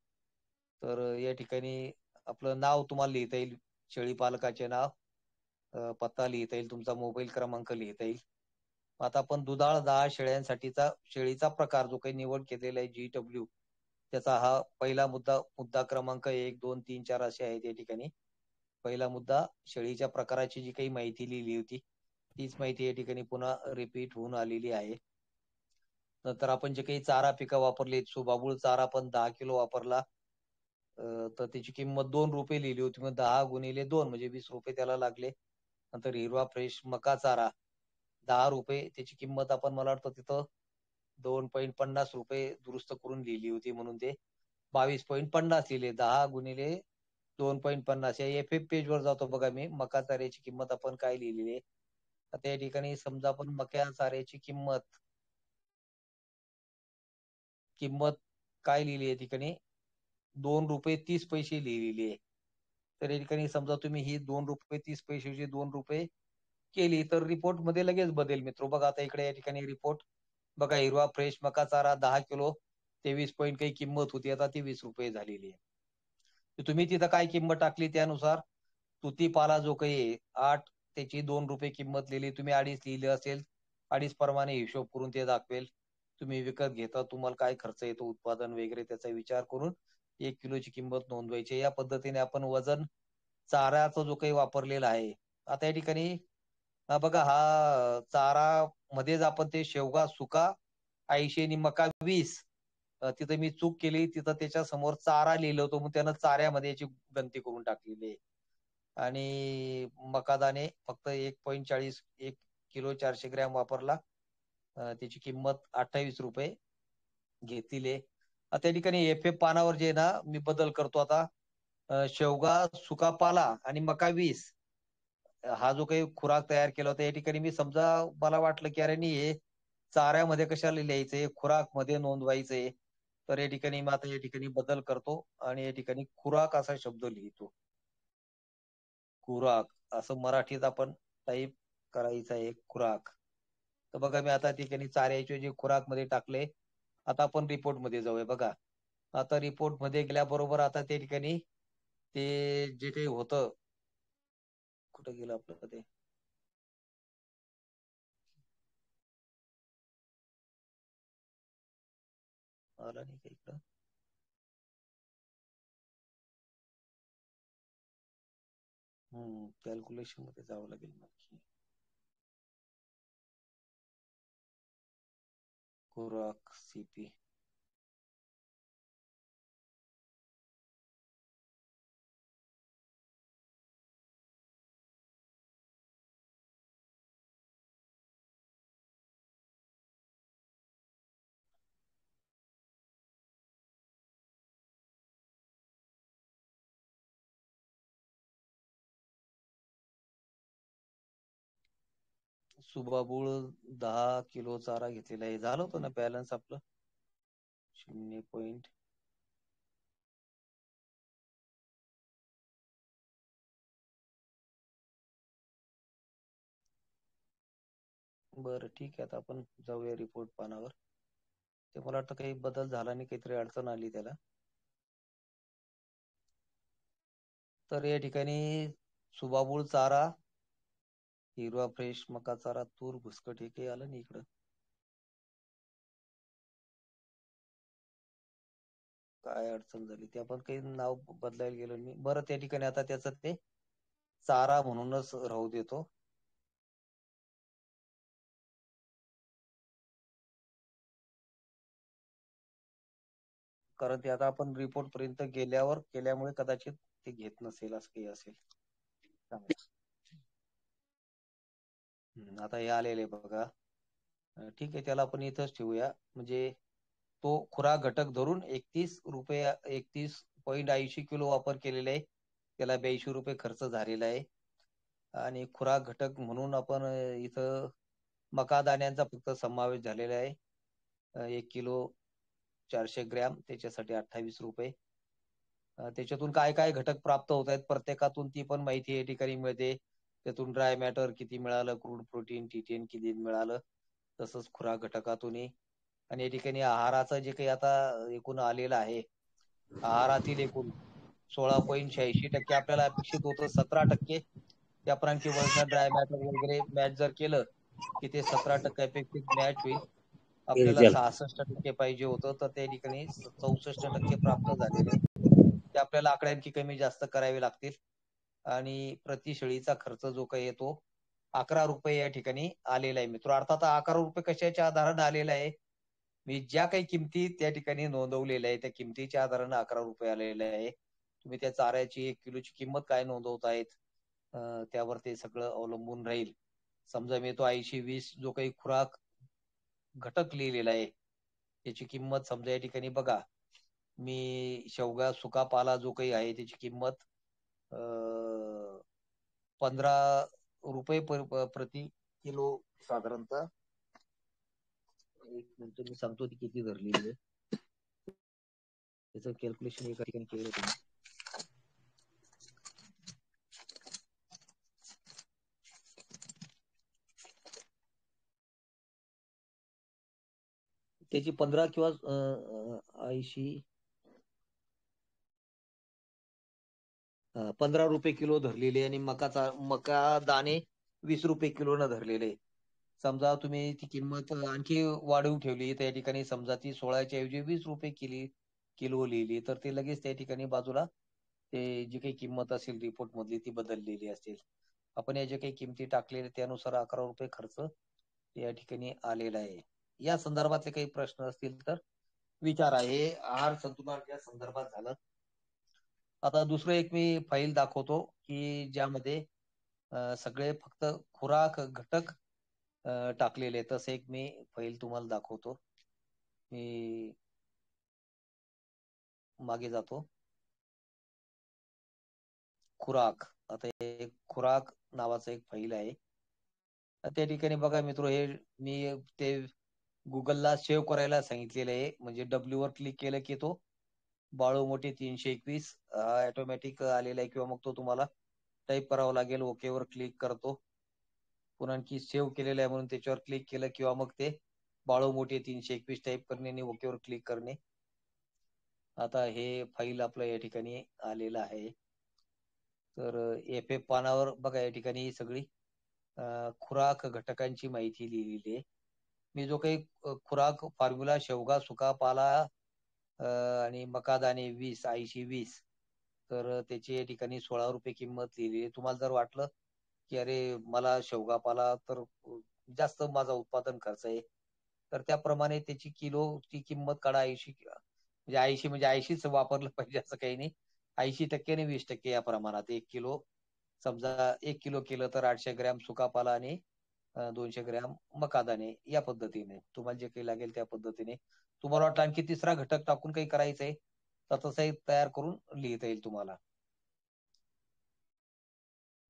तर या ठिकाणी आपलं नाव तुम्हाला लिहिता येईल, शेळी पालकाचे नाव, पत्ता लिहिता येईल, तुमचा मोबाईल क्रमांक लिहिता येईल. आता आपण दुधाळ 10 शेळ्यांसाठीचा शेळीचा प्रकार जो काही निवड केलेला आहे GW, त्याचा हा पहिला मुद्दा क्रमांक 1, 2, 3, 4 असे आहेत या ठिकाणी. पहिला मुद्दा शेळीच्या प्रकाराची जी काही माहिती लिहिली होती तीच माहिती या ठिकाणी पुन्हा रिपीट होऊन आलेली आहे. नंतर आपण जे काही चारा पिकं वापरली, सुबाबूळ चारा आपण 10 किलो वापरला तर त्याची किंमत 2 रुपये लिहिली होती. मग 10 गुणिले 2 म्हणजे 20 रुपये त्याला लागले. नंतर हिरवा फ्रेश मका चारा 10 रुपये त्याची किंमत आपण मला वाटतं तिथं 2.50 रुपये दुरुस्त करून लिहिली होती म्हणून ते 22.50 लिहिले. 10 गुणिले 2.50 या FF पेजवर जातो बघा मी. मका चाऱ्याची किंमत आपण काय लिहिलेली आहे. आता या ठिकाणी समजा आपण मका चाऱ्याची किंमत काय लिहिली आहे ठिकाणी 2 रुपये 30 पैसे लिहिलेली आहे. तर या ठिकाणी समजा तुम्ही ही 2 रुपये 30 पैशाची 2 रुपये केली तर रिपोर्ट मध्ये लगेच बदल मित्र. बघा आता इकडे या ठिकाणी रिपोर्ट बघा, हिरवा फ्रेश मका चारा 10 किलो 23 पॉईंट काही किंमत होती, आता ती 20 रुपये झालेली आहे. तुम्ही तिथं काय किंमत टाकली त्यानुसार तुती पाला जो काही आहे 8 त्याची 2 रुपये किंमत लिहिली. तुम्ही 2.5 लिहिले असेल 2.5 प्रमाणे हिशोब करून ते दाखवेल. तुम्ही विकत घेता तुम्हाला काय खर्च येतो उत्पादन वगैरे त्याचा विचार करून 1 किलोची किंमत नोंदवायची. या पद्धतीने आपण वजन चाऱ्याचा जो काही वापरलेला आहे. आता या ठिकाणी बघा हा चारा मध्येच आपण ते शेवगा सुका 80 आणि मका 20 तिथं मी चूक केली, तिथं त्याच्या समोर चारा लिहिलं होतं मग त्यानं चाऱ्यामध्ये याची गणती करून टाकलेली आहे. आणि मकादाणे फक्त 1.40 1 किलो 400 ग्रॅम वापरला, त्याची किंमत 28 रुपये घेतली. त्या ठिकाणी FF पानावर जे ना मी बदल करतो आता. शेवगा सुका पाला आणि मका 20 हा जो काही खुराक तयार केला होता या ठिकाणी मी समजा मला वाटलं की अरे हे चाऱ्यामध्ये कशाला लिहायचंय, खुराक मध्ये नोंदवायचंय. तर या ठिकाणी मी आता या ठिकाणी बदल करतो आणि या ठिकाणी खुराक असा शब्द लिहितो. खुराक असं मराठीत आपण टाईप करायचं आहे खुराक. तर बघा मी आता ठिकाणी चाऱ्याचे जे खुराक मध्ये टाकले. आता आपण रिपोर्ट मध्ये जाऊया. बघा आता रिपोर्ट मध्ये गेल्याबरोबर आता त्या ठिकाणी ते जे काही होतं, कुठं गेलं आपलं ते, आला नाही का इकडं. कॅल्क्युलेशन मध्ये जावं लागेल नक्की. खुराक सीपी सुबाबूळ 10 किलो चारा घेतलेला आहे. झालं होतं ना बॅलन्स आपलं 0. बरं ठीक आहे, आता आपण जाऊया रिपोर्ट पानावर. ते मला वाटतं काही बदल झाला नाही, काहीतरी अडचण आली त्याला. तर या ठिकाणी सुबाबूळ चारा, हिरवा फ्रेश मका चारा, तूर भुसकट हे काही आलं नाही इकडं. काय अडचण झाली ते आपण काही नाव बदलायला गेलो नाही. बरं त्या ठिकाणी आता त्याचं ते चारा म्हणूनच राहू देतो. कारण ते आता आपण रिपोर्ट पर्यंत केल्यामुळे कदाचित ते घेत नसेल, असं काही असेल. आता हे आलेले बघा. ठीक आहे, त्याला आपण इथंच ठेवूया. म्हणजे तो खुराक घटक धरून 31.80 किलो वापर केलेला आहे. त्याला 82 रुपये खर्च झालेला आहे. आणि खुराक घटक म्हणून आपण इथं मका दाण्यांचा फक्त समावेश झालेला आहे. 1 किलो 400 ग्रॅम, त्याच्यासाठी 28 रुपये. त्याच्यातून काय काय घटक प्राप्त होत आहेत प्रत्येकातून ती पण माहिती या ठिकाणी मिळते. त्यातून ड्राय मॅटर किती मिळालं, क्रूड प्रोटीन टीटीएन किती मिळालं, तसंच खुराक घटकातूनही. आणि या ठिकाणी आहाराचं जे काही आता एकूण आलेलं आहे, आहारातील एकूण 16.86% आपल्याला अपेक्षित होतं. 17% त्यापरांची वजन ड्राय मॅटर वगैरे मॅच जर केलं की ते 17% अपेक्षित मॅच होईल. आपल्याला 66% पाहिजे होतं, तर त्या ठिकाणी 64% प्राप्त झालेले. ते आपल्याला आकड्यांची कमी जास्त करावी लागतील. आणि प्रति शेळीचा खर्च जो काही येतो 11 रुपये या ठिकाणी आलेला आहे मित्र. अर्थात 11 रुपये कशाच्या आधाराने आलेला आहे, मी ज्या काही किमती त्या ठिकाणी नोंदवलेल्या आहे त्या किमतीच्या आधाराने 11 रुपये आलेले आहे. तुम्ही त्या चाऱ्याची 1 किलोची किंमत काय नोंदवतायत त्यावर ते सगळं अवलंबून राहील. समजा मी तो 80-20 जो काही खुराक घटक लिहिलेला आहे त्याची किंमत समजा या ठिकाणी बघा, मी शेवगा सुका पाला जो काही आहे त्याची किंमत 15 रुपये प्रति किलो साधारणतः. एक मिनिट मी सांगतो ती किती धरलेली आहे, त्याचं कॅल्क्युलेशन एका ठिकाणी केलं होतं. त्याची 15 किंवा 80 15 रुपये किलो धरलेले आणि मका दाणे 20 रुपये किलोनं धरलेले. समजा तुम्ही ती किंमत आणखी वाढवून ठेवली त्या ठिकाणी, समजा ती 16च्या ऐवजी 20 रुपये किलो लिहिली, तर ते लगेच त्या ठिकाणी बाजूला ते जी काही किंमत असेल रिपोर्ट मधली ती बदललेली असेल. आपण या ज्या काही किमती टाकलेल्या त्यानुसार 11 रुपये खर्च या ठिकाणी आलेला आहे. या संदर्भातले काही प्रश्न असतील तर विचारा. हे आहार संतुलनाच्या संदर्भात झालं. आता दुसरं एक मी फाईल दाखवतो की ज्यामध्ये सगळे फक्त खुराक घटक टाकलेले. तसं एक मी फाईल तुम्हाला दाखवतो. मी मागे जातो. खुराक, आता एक खुराक नावाचं एक फाईल आहे. त्या ठिकाणी बघा मित्र, हे मी ते गुगलला सेव्ह करायला सांगितलेलं आहे. म्हणजे डब्ल्यू वर क्लिक केलं की तो बाळू मोठे 321 ऑटोमॅटिक आलेला आहे, किंवा मग तो तुम्हाला टाईप करावा लागेल. ओके वर क्लिक करतो. पुन्हा आणखी सेव्ह केलेलं आहे म्हणून त्याच्यावर क्लिक केलं, किंवा मग ते बाळू मोठे 321 टाईप करणे आणि ओके वर क्लिक करणे. आता हे फाईल आपलं या ठिकाणी आलेलं आहे. तर एफ पानावर बघा या ठिकाणी सगळी खुराक घटकांची माहिती लिहिलेली आहे. मी जो काही खुराक फॉर्म्युला शेवगा सुका पाला आणि मका दाणे 20 80-20 तर त्याची या ठिकाणी 16 रुपये किंमत लिहिली आहे. तुम्हाला जर वाटलं की अरे मला शेवगा पाला तर जास्त माझा उत्पादन खर्च आहे, तर त्याप्रमाणे त्याची किलोची किंमत काढा 80 म्हणजे 80 म्हणजे 80च वापरलं पाहिजे असं काही नाही. 80% आणि 20% या प्रमाणात 1 किलो समजा 1 किलो केलं तर 800 ग्रॅम सुका पाला आणि 200 ग्रॅम मकादाणे या पद्धतीने तुम्हाला जे काही लागेल त्या पद्धतीने. तुम्हाला वाटलं आणखी तिसरा घटक टाकून काही करायचंय, तर तसंही तयार करून लिहिता येईल तुम्हाला.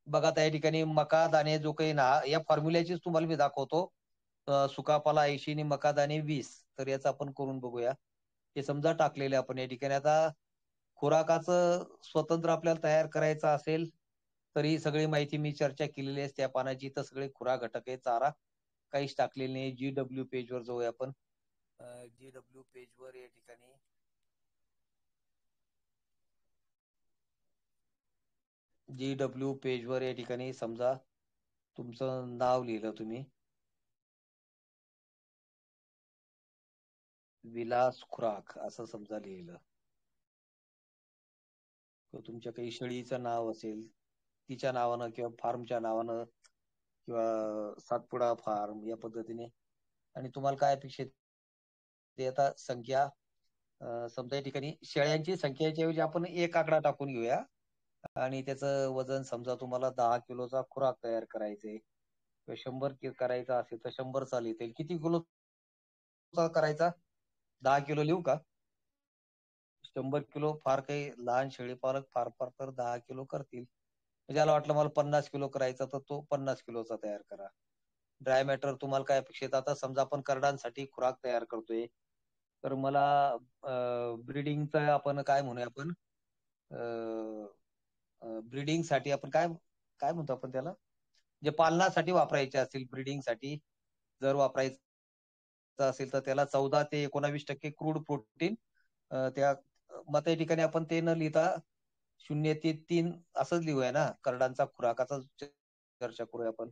बघा त्या ठिकाणी मकादाणे जो काही ना या फॉर्म्युल्याचीच तुम्हाला मी दाखवतो. सुका पाला 80 आणि मकादाणे 20. तर याचं आपण करून बघूया. हे समजा टाकलेले आपण या ठिकाणी. आता खुराकाचं स्वतंत्र आपल्याला तयार करायचं असेल, तर ही सगळी माहिती मी चर्चा केलेली आहे त्या पानाची. तर सगळे खुराक घटक आहे, चारा काहीच टाकलेलं नाही. GW पेजवर जाऊया आपण. GW पेजवर या ठिकाणी GW पेजवर या ठिकाणी समजा तुमचं नाव लिहिलं तुम्ही. विलास खुराक असं समजा लिहिलं. किंवा तुमच्या काही शेळीचं नाव असेल, तिच्या नावानं किंवा फार्मच्या नावानं किंवा सातपुडा फार्म या पद्धतीने. आणि तुम्हाला काय अपेक्षित ते आता संख्या समजा या ठिकाणी शेळ्यांची संख्येच्या ऐवजी आपण एक आकडा टाकून घेऊया आणि त्याचं वजन समजा तुम्हाला 10 किलोचा खुराक तयार करायचंय किंवा 100 करायचा असेल तर 100चा लिहिता येईल. किती किलोचा करायचा? 10 किलो लिहू का? 100 किलो फार काही लहान शेळीपालक फार फार तर 10 किलो करतील. ज्याला वाटलं मला 50 किलो करायचा तर तो 50 किलोचा तयार करा. ड्राय मॅटर तुम्हाला काय अपेक्षित? आता समजा आपण करडांसाठी खुराक तयार करतोय, तर मला ब्रीडिंगचं आपण काय म्हणूया आपण ब्रीडिंगसाठी आपण काय काय म्हणतो आपण त्याला? जे पालनासाठी वापरायचे असतील ब्रीडिंगसाठी जर वापरायचं असेल तर त्याला 14 ते 19% क्रूड प्रोटीन त्या मग त्या ठिकाणी आपण ते न लिहिता 0 ते 3 असंच लिहूया ना. करडांचा खुराकाचा चर्चा करूया आपण.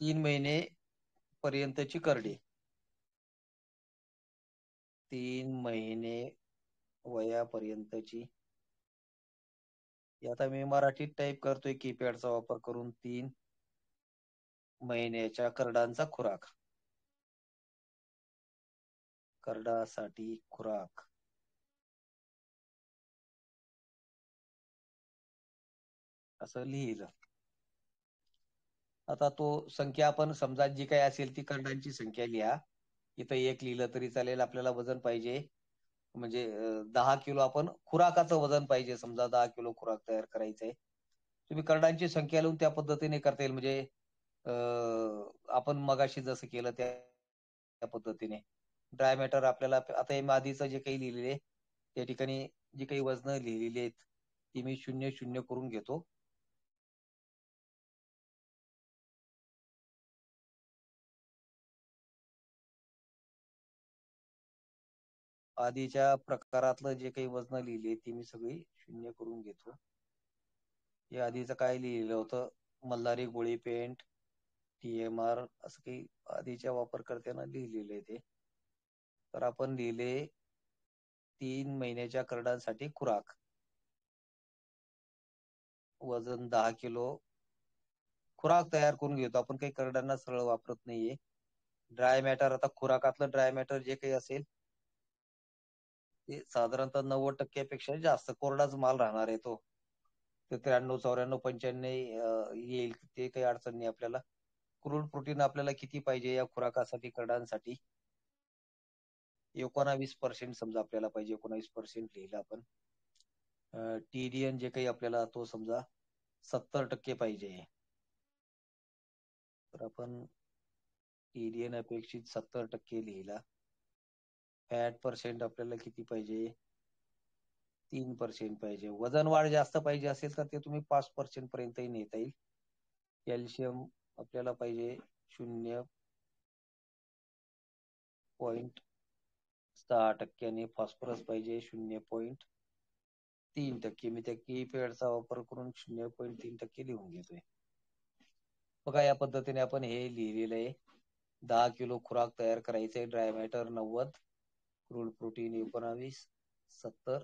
3 महिने पर्यंतची करडी. 3 महिने वयापर्यंतची. आता मी मराठीत टाईप करतोय कीपॅडचा वापर करून 3 महिन्याच्या करडांचा खुराक. करडासाठी खुराक. असं लिहिलं. आता तो संख्या आपण समजा जी काही असेल ती करडांची संख्या लिहा. इथं 1 लिहिलं तरी चालेल. आपल्याला वजन पाहिजे म्हणजे 10 किलो आपण खुराकाचं वजन पाहिजे. समजा 10 किलो खुराक तयार करायचंय. तुम्ही करडांची संख्या लिहून त्या पद्धतीने करता येईल. म्हणजे आपण मगाशी जसं केलं त्या पद्धतीने. ड्राय मॅटर आपल्याला आता हे मादीचं जे काही लिहिलेलं आहे त्या ठिकाणी जी काही वजनं लिहिलेली आहेत ती मी 0-0 करून घेतो. आधीच्या प्रकारातलं जे काही वजनं लिहिली ती मी सगळी 0 करून घेतो. हे आधीचं काय लिहिलं होतं? मल्हारी गोळी पेंट TMR असं काही आधीच्या वापरकर्त्यांना लिहिलेलं आहे ते. तर आपण लिहिले 3 महिन्याच्या करडांसाठी खुराक. वजन 10 किलो. खुराक तयार करून घेतो. आपण काही करडांना सरळ वापरत नाहीये. ड्राय मॅटर आता खुराकातलं ड्राय मॅटर जे काही असेल ते साधारणतः 90% पेक्षा जास्त कोरडाच माल राहणार आहे तो. ते 93, 94, 95 येईल. ते काही अडचण नाही आपल्याला. क्रूड प्रोटीन आपल्याला किती पाहिजे या खुराकासाठी करडांसाठी? 19% समजा आपल्याला पाहिजे. 19% लिहिलं आपण. TDN जे काही आपल्याला तो समजा 70% पाहिजे. तर आपण TDN अपेक्षित 70% लिहिला. फॅट पर्सेंट आपल्याला किती पाहिजे? 3% पाहिजे. वजन वाढ जास्त पाहिजे असेल तर ते तुम्ही 5% पर्यंतही नेता येईल. कॅल्शियम आपल्याला पाहिजे 0.6% आणि फॉस्फरस पाहिजे 0.3%. मी त्या कीपॅडचा वापर करून 0.3% लिहून घेतोय. बघा या पद्धतीने आपण हे लिहिलेलं आहे. 10 किलो खुराक तयार करायचंय. Dry matter 90, crude protein 19, 70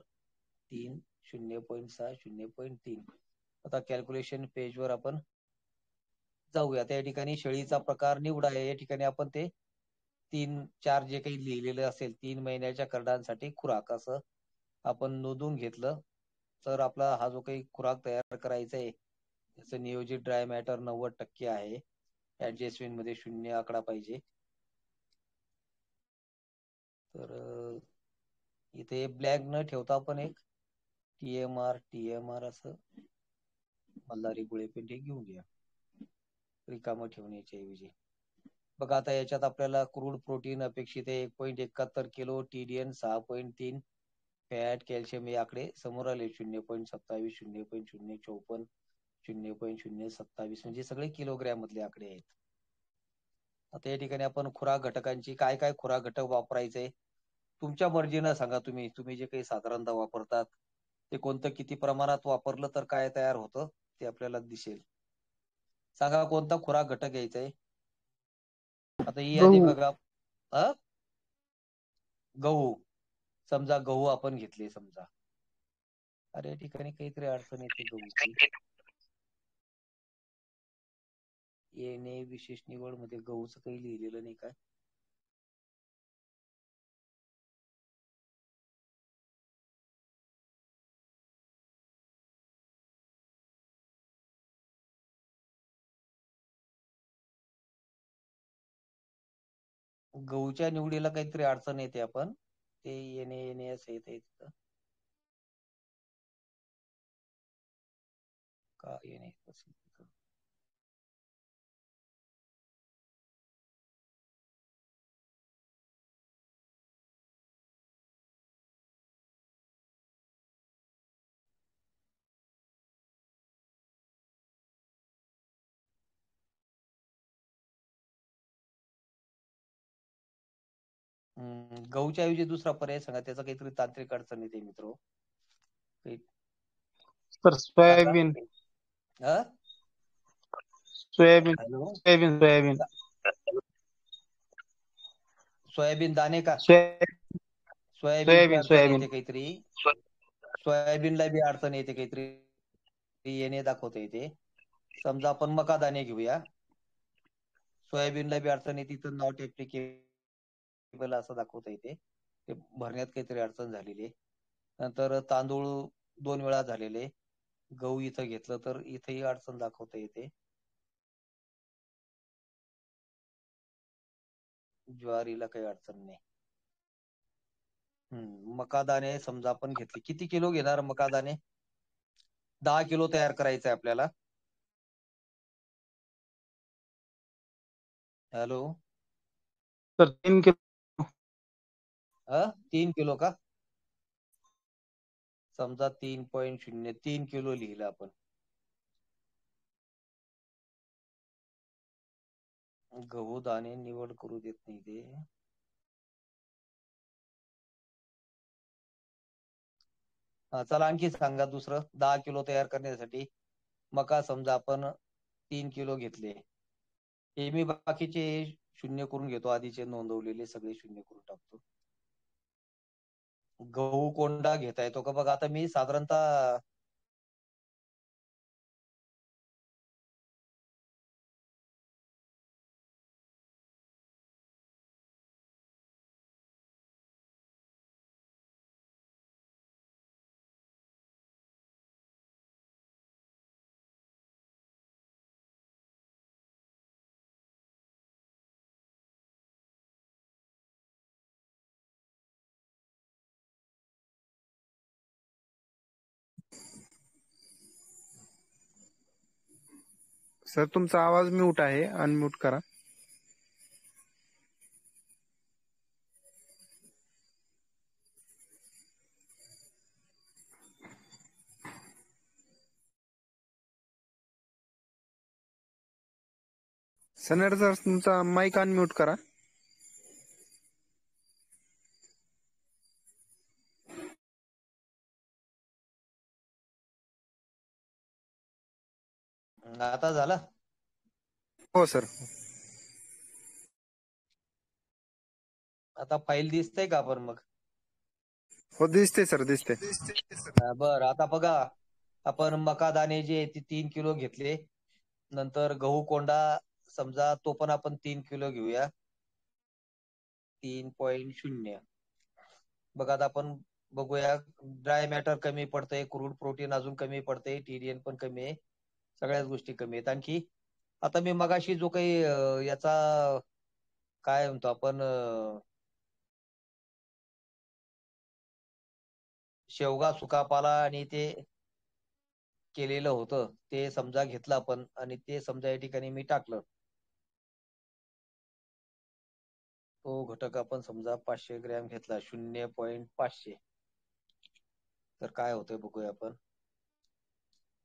3 0.6 0.3. आता कॅल्क्युलेशन पेजवर आपण जाऊया. त्या ठिकाणी शेळीचा प्रकार निवडा. या ठिकाणी आपण ते 3-4 जे काही लिहिलेलं असेल 3 महिन्याच्या करडांसाठी खुराक असं आपण नोंदवून घेतलं तर आपला हा जो काही खुराक तयार करायचा आहे त्याचं नियोजित ड्राय मॅटर 90% आहे. ऍडजस्टमेंट मध्ये 0 आकडा पाहिजे. तर इथे ब्लॅक न ठेवता आपण एक TMR असं मल्हारी गुळेपेंडे घेऊन घ्या रिकामं ठेवण्याच्या ऐवजी. बघा आता याच्यात आपल्याला क्रूड प्रोटीन अपेक्षित आहे 1.71 किलो, TDN 6.3, फॅट कॅल्शियम हे आकडे समोर आले 0.27 0.054 0.027 म्हणजे सगळे किलोग्रॅम मधले आकडे आहेत. आता या ठिकाणी आपण खुराक घटकांची काय काय खुराक घटक वापरायचे तुमच्या मर्जीनं सांगा. तुम्ही जे काही साधारणतः वापरतात ते कोणतं किती प्रमाणात वापरलं तर काय तयार होतं ते आपल्याला दिसेल. सांगा कोणता खुराक घटक घ्यायचा आहे. आता ही यादी गहू. बघा. गहू समजा गहू आपण घेतले समजा. अरे या ठिकाणी काहीतरी अडचण येते गहूची. येणे विशेष निवड मध्ये गहूचं काही लिहिलेलं नाही काय. गहूच्या निवडीला काहीतरी अडचण येते आपण ते येणे असं येते तिथं. का येणे असं तिथं. गहूच्या ऐवजी दुसरा पर्याय सांगा. त्याचा काहीतरी तांत्रिक अडचण येते मित्र. Sir soybean. Soybean hello soybean soybean soybean दाणे का. सोयाबीनची सोयाबीन अडचण सोयाबीन येते काहीतरी. सोयाबीनला बी अडचण येते काहीतरी येणे दाखवता येते. समजा आपण मका दाणे घेऊया. सोयाबीनला बी अडचण येते तर नॉट ऍप्लिकेबल असं दाखवता येते. ते भरण्यात काहीतरी अडचण झालेली आहे. नंतर तांदूळ 2 वेळा झालेले. गहू इथं घेतलं तर इथेही अडचण दाखवता येते. ज्वारीला काही अडचण नाही. मकादाणे समजा आपण घेतले. किती किलो घेणार मकादाणे. 10 किलो तयार करायचंय आपल्याला. Hello sir 3 kilo. 3 किलो का. समजा 3.03 किलो लिहिलं आपण. गहू दाणे निवड करू देत नाही ते. चला आणखी सांगा दुसरं. 10 किलो तयार करण्यासाठी मका समजा आपण 3 किलो घेतले. हे मी बाकीचे 0 करून घेतो. आधीचे नोंदवलेले सगळे 0 करून टाकतो. गहू कोंडा घेता येतो का बघा. आता मी साधारणतः सर तुमचा आवाज म्यूट आहे. अनम्यूट करा. सर तुमचा माईक अनम्यूट करा. आता झालं. हो सर. आता फाईल दिसतंय का आपण मग. हो दिसते सर दिसते. बरं आता बघा, आपण मका दाणे जे आहे ते 3 किलो घेतले. नंतर गहू कोंडा समजा तो पण आपण 3 किलो घेऊया. 3.0. बघा आता आपण बघूया, ड्राय मॅटर कमी पडतंय, क्रूड प्रोटीन अजून कमी पडतंय, TDN पण कमी आहे, सगळ्याच गोष्टी कमी आहेत. आणखी आता मी मगाशी जो काही याचा काय म्हणतो आपण शेवगा सुकापाला आणि ते केलेलं होतं ते समजा घेतलं आपण आणि ते समजा या ठिकाणी मी टाकलं. तो घटक आपण समजा 500 ग्रॅम घेतला, 0.500. तर काय होतंय बघूया आपण.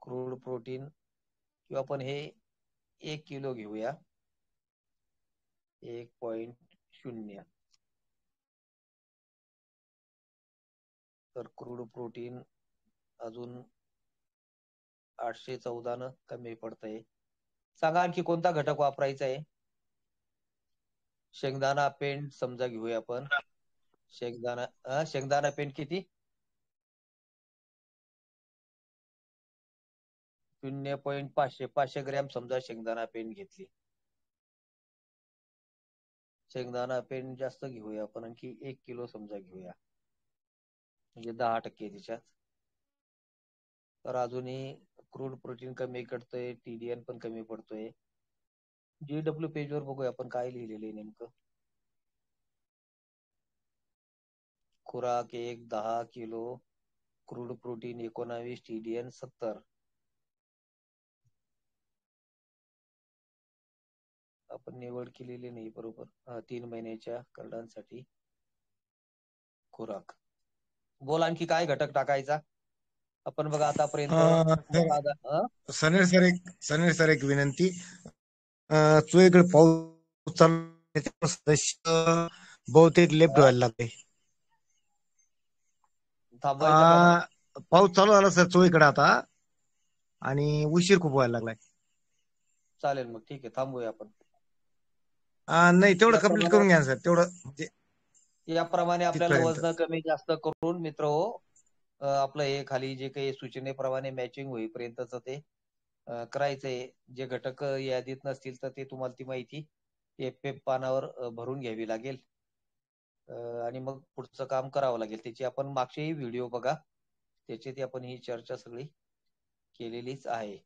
क्रूड प्रोटीन किंवा आपण हे 1 किलो घेऊया, 1.0. तर क्रूड प्रोटीन अजून 814 न कमी पडतंय. सांगा आणखी कोणता घटक वापरायचा आहे. शेंगदाणा पेंड समजा घेऊया आपण. शेंगदाणा पेंड किती? 0.500. 500 ग्रॅम समजा शेंगदाणा पेंड घेतली. शेंगदाणा पेंड जास्त घेऊया आपण, आणखी 1 किलो समजा घेऊया, म्हणजे 10% तिच्यात. तर अजूनही क्रूड प्रोटीन कमी करतोय, TDN पण कमी पडतोय. GW पेजवर बघूया आपण काय लिहिलेलं आहे नेमकं. खुराक 1 10 किलो, क्रूड प्रोटीन 19, TDN 70. आपण निवड केलेली नाही बरोबर. 3 महिन्याच्या करडांसाठी खुराक. बोल आणखी काय घटक टाकायचा आपण. बघा आतापर्यंत सनील सर एक विनंती. चोईकडे पाऊस चालू सदस्य बहुतेक लेफ्ट व्हायला लागले. थांबवायचं का मग? पाऊस चालू झाला सर चोईकडे आता, आणि उशीर खूप व्हायला लागलाय. चालेल मग, ठीक आहे, थांबूया आपण. नाही तेवढं कम्प्लीट करून घ्या सर, तेवढं म्हणजे याप्रमाणे आपल्याला तिथपर्यंत. वजन कमी जास्त करून मित्र आपलं हे खाली जे काही सूचनेप्रमाणे मॅचिंग होईपर्यंतच ते करायचंय. जे घटक यादीत नसतील तर ते तुम्हाला ती माहिती FF पानावर भरून घ्यावी लागेल आणि मग पुढचं काम करावं लागेल. त्याची आपण मागचेही व्हिडिओ बघा, त्याच्यात आपण ही चर्चा सगळी केलेलीच आहे.